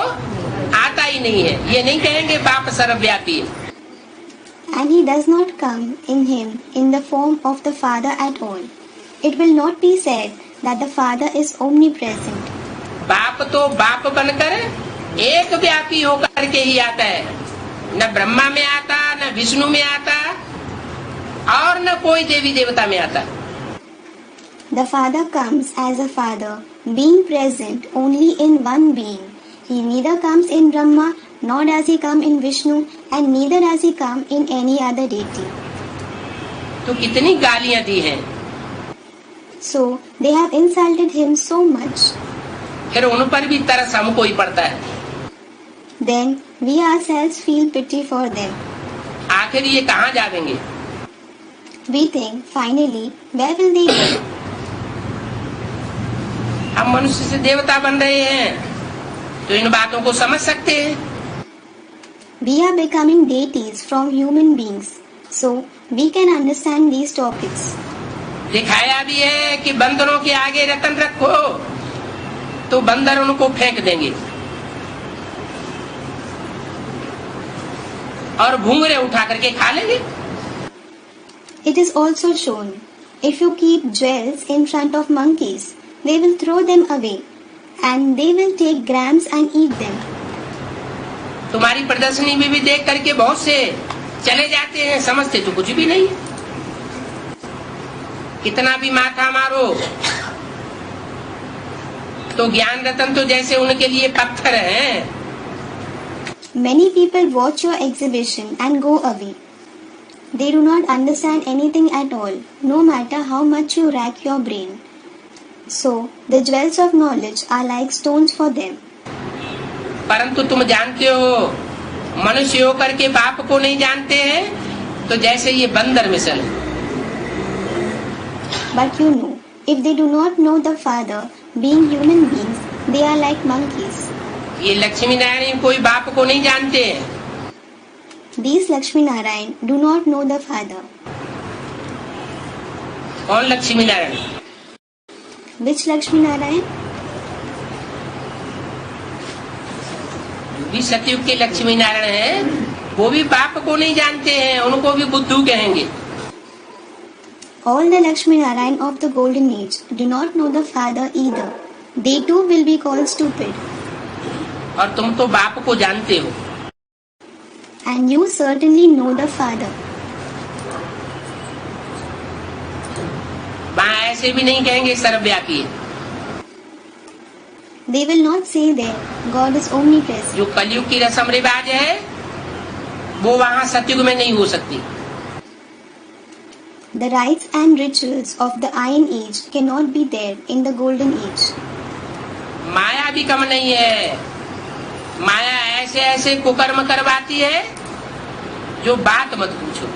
आता ही नहीं है, ये नहीं कहेंगे बाप सर्वव्यापी है। And he does not come in him in the form of the Father at all. It will not be said that the Father is omnipresent. बाप तो बाप बनकर एक व्यापी होकर के ही आता है, न ब्रह्मा में आता, न विष्णु में आता, और न कोई देवी देवता में आता। The Father comes as a Father, being present only in one being. He neither comes in Brahma, nor does he come in Vishnu, and neither does he come in any other deity. तो कितनी गालियां दी हैं। So they have insulted him so much. फिर उन पर भी तरस हमको ही पड़ता है। Then we ourselves feel pity for them. आखिर ये कहाँ जाएंगे? We think, finally, where will they go? हम मनुष्य से देवता बन रहे हैं, तो इन बातों को समझ सकते हैं। We are becoming deities from human beings, so we can understand these topics. दिखाया भी है कि बंदरों के आगे रतन रखो तो बंदर उनको फेंक देंगे, और भूंगरे उठा करके खा लेंगे। It is also shown, if you keep jewels in front of monkeys, they will throw them away, and they will take grams and eat them. तुम्हारी प्रदर्शनी में भी देख करके बहुत से चले जाते हैं, समझते तो कुछ भी नहीं। कितना भी माथा मारो तो ज्ञान रतन तो जैसे उनके लिए पत्थर हैं। Many people watch your exhibition and go away. They do not understand anything at all, no matter how much you rack your brain. So, the jewels of knowledge are like stones for them. परंतु तुम जानते हो, मनुष्य होकर के बाप को नहीं जानते हैं, तो जैसे ये बंदर मिसल। But you know, if they do not know the Father, being human beings, they are like monkeys. ये लक्ष्मी नारायण कोई बाप को नहीं जानते हैं। These Lakshmi Narayan do not know the Father. कौन Lakshmi Narayan? Which Lakshmi Narayan? जो भी सतयुग के लक्ष्मी नारायण हैं, वो भी बाप को नहीं जानते हैं, उनको भी बुद्धू कहेंगे। All the Lakshmi Narayan of the Golden Age do not know the Father either. They too will be called stupid. और तुम तो बाप को जानते हो। And you certainly know the Father. वहाँ ऐसे भी नहीं कहेंगे सर्वव्यापी है। They will not say that God is omnipresent. जो कलयुग की रस्म रिवाज है, वो वहाँ सतयुग में नहीं हो सकती। The rites and rituals of the Iron Age cannot be there in the Golden Age. माया भी कम नहीं है। माया ऐसे ऐसे कुकर्म करवाती है जो बात मत पूछो।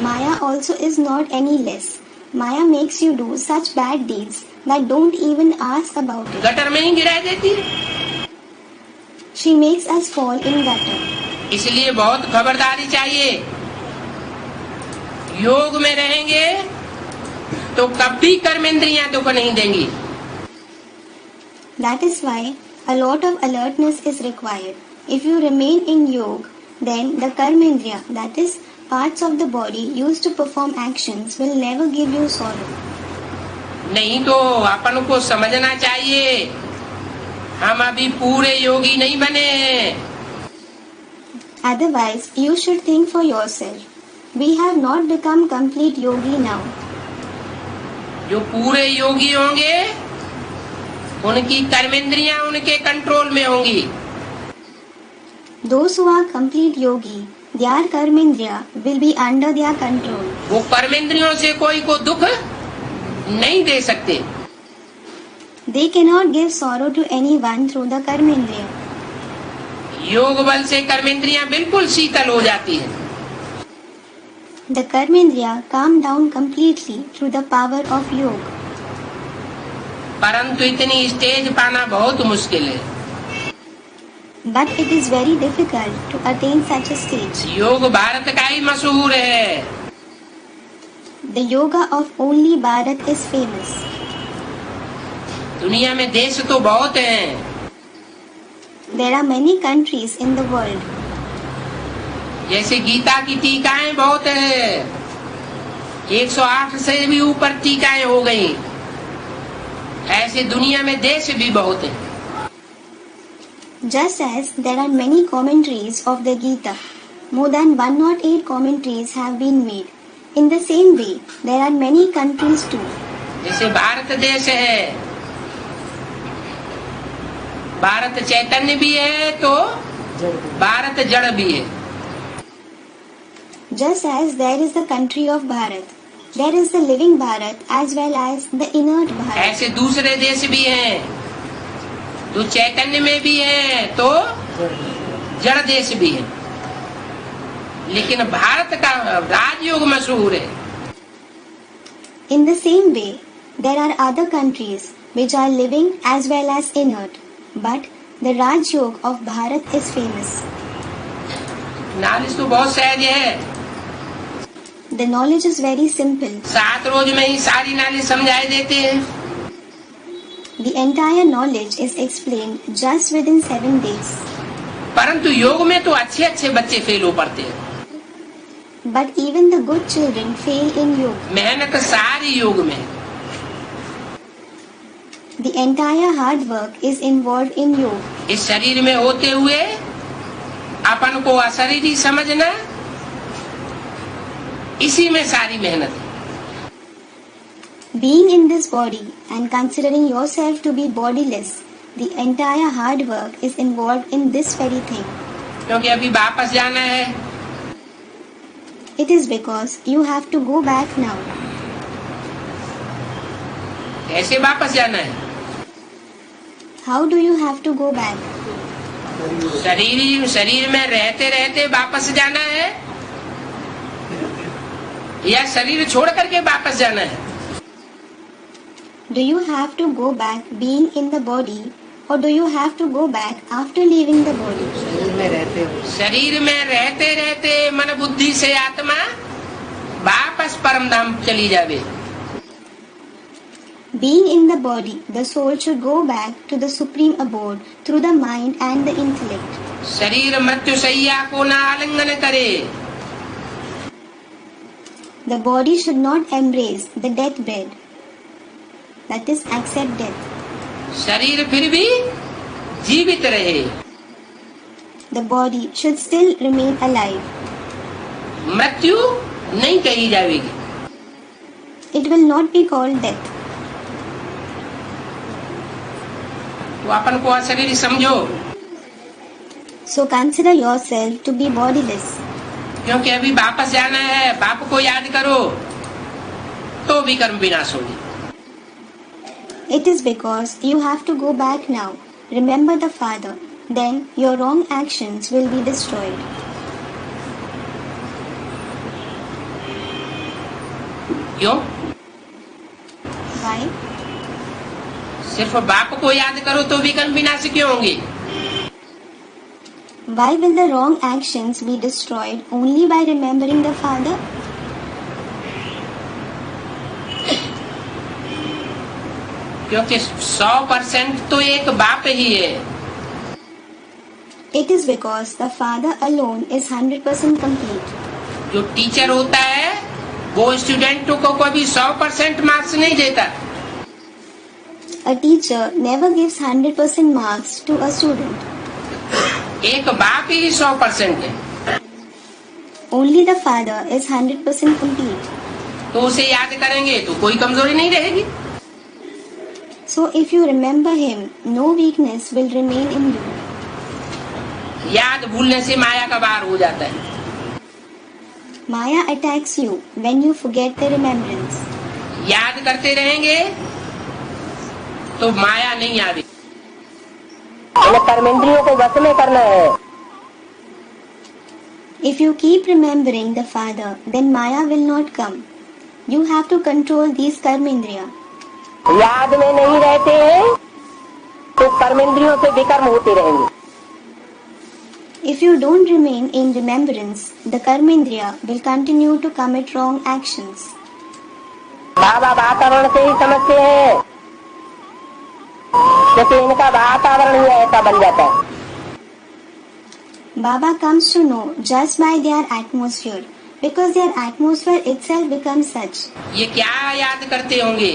Maya also is not any less. Maya makes you do such bad deeds that don't even ask about it. Gutter में ही गिरा देती है। She makes us fall in gutter. इसलिए बहुत खबरदारी चाहिए। योग में रहेंगे तो कभी कर्मेंद्रियां दुख नहीं देंगी। That is why a lot of alertness is required. If you remain in yoga, then the karmendriya, that is, parts of the body used to perform actions, will never give you sorrow. नहीं तो अपन को समझना चाहिए, हम अभी पूरे योगी नहीं बने हैं। Otherwise, you should think for yourself. We have not become complete yogi now. जो पूरे योगी होंगे, उनकी कर्मेंद्रियां उनके कंट्रोल में होंगी। Those who are complete yogi, their karmendriya will be under their control. वो कर्मेंद्रियों से कोई को दुख नहीं दे सकते। They cannot give sorrow to anyone through the karmendriya. योग बल से कर्मेंद्रियां बिल्कुल शीतल हो जाती हैं। The karmendriya calm down completely through the power of yoga. परंतु इतनी स्टेज पाना बहुत मुश्किल है। But it is very difficult to attain such a stage. योग भारत का ही मशहूर है। The yoga of only Bharat is famous. दुनिया में देश तो बहुत हैं, there are many countries in the world. जैसे गीता की टीकाएं बहुत है, 108 से भी ऊपर टीकाएं हो गई। ऐसे दुनिया में देश भी बहुत हैं। Just as there are many commentaries of the Gita, more than 108 commentaries have been made. In the same way, there are many countries too. जैसे भारत देश है, भारत चैतन्य भी है तो भारत जड़ भी है। Just as there is the country of Bharat, there is the living Bharat as well as the inert Bharat. ऐसे दूसरे देश भी हैं, तो चैतन्य में भी है तो जड़ देश भी है, लेकिन भारत का राजयोग मशहूर है। In the same way, there are other countries which are living as well as inert, but the Raj Yoga of Bharat is famous. Knowledge तो बहुत सहज है, The knowledge is very simple. 7 रोज में ही सारी नॉलेज समझाई देते हैं। The entire knowledge is explained just within 7 days. परंतु योग में तो अच्छे अच्छे बच्चे फेल हो पड़ते हैं। But even the good children fail in yoga. मेहनत सारी योग में। The entire hard work is involved in yoga. इस शरीर में होते हुए अपन को अशरीरी समझना, इसी में सारी मेहनत है। Being in this body and considering yourself to be bodiless, the entire hard work is involved in this very thing. क्योंकि अभी वापस जाना है। It is because you have to go back now. कैसे वापस जाना है? How do you have to go back? शरीर में रहते रहते वापस जाना है या शरीर छोड़ करके वापस जाना है? Do you have to go back being in the body or do you have to go back after leaving the body? शरीर में रहते रहते मन बुद्धि से आत्मा वापस परम धाम चली जावे। Being in the body, the soul should go back to the supreme abode through the mind and the intellect. शरीर मृत्यु शैया को न आलिंगन करे। The body should not embrace the death bed, that is, accept death. शरीर फिर भी जीवित रहे। The body should still remain alive. मृत्यु नहीं कही जाएगी। It will not be called death. तो अपन को अशरीरी समझो। So consider yourself to be bodiless. क्योंकि अभी वापस जाना है, बाप को याद करो तो भी कर्म विनाश होगी। It is because you have to go back now. Remember the Father, then your wrong actions will be destroyed. क्यों? Why? सिर्फ बाप को याद करो तो भी कर्म विनाश क्यों होंगे? Why will the wrong actions be destroyed only by remembering the Father? क्योंकि 100% तो एक बाप ही है। It is because the Father alone is 100% complete. जो टीचर होता है वो स्टूडेंटों को कभी 100% मार्क्स नहीं देता। A teacher never gives 100% marks to a student. एक बाप ही 100% है। Only the Father is 100% complete. तो उसे याद करेंगे तो कोई कमजोरी नहीं रहेगी। So if you remember Him, no weakness will remain in you. याद भूलने से माया का वार हो जाता है। Maya attacks you when you forget the remembrance. याद करते रहेंगे तो माया नहीं आएगी। कर्मेंद्रियों को वश में करना है। If you keep remembering the Father, then Maya will not come. You have to control these karmendriya. याद में नहीं रहते हैं तो कर्मेंद्रियों से विकर्म होते रहेंगे। If you don't remain in remembrance, the karmendriya will continue to commit wrong actions. बाबा वातावरण से ही समझते हैं, जैसे इनका वातावरण ही ऐसा बन जाता है। Baba comes to know just by their atmosphere, because their atmosphere itself becomes such. ये क्या याद करते होंगे?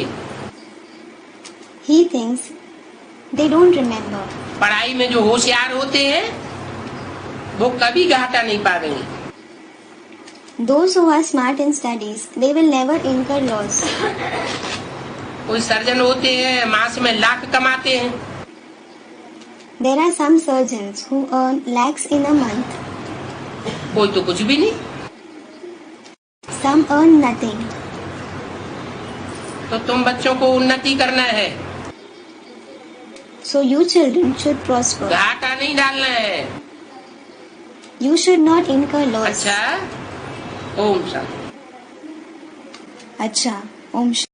He thinks they don't remember. पढ़ाई में जो होशियार होते हैं वो कभी घाटा नहीं पाएंगे। Those who are smart in studies, they will never incur loss. कोई सर्जन होते हैं मास में लाख कमाते हैं। There are some surgeons who earn lakhs in a month. कोई तो कुछ भी नहीं। Some earn nothing. तो तुम बच्चों को उन्नति करना है, So you children should prosper. घाटा नहीं डालना है। You should not incur loss. अच्छा, ओम शांति। अच्छा, Om Shanti.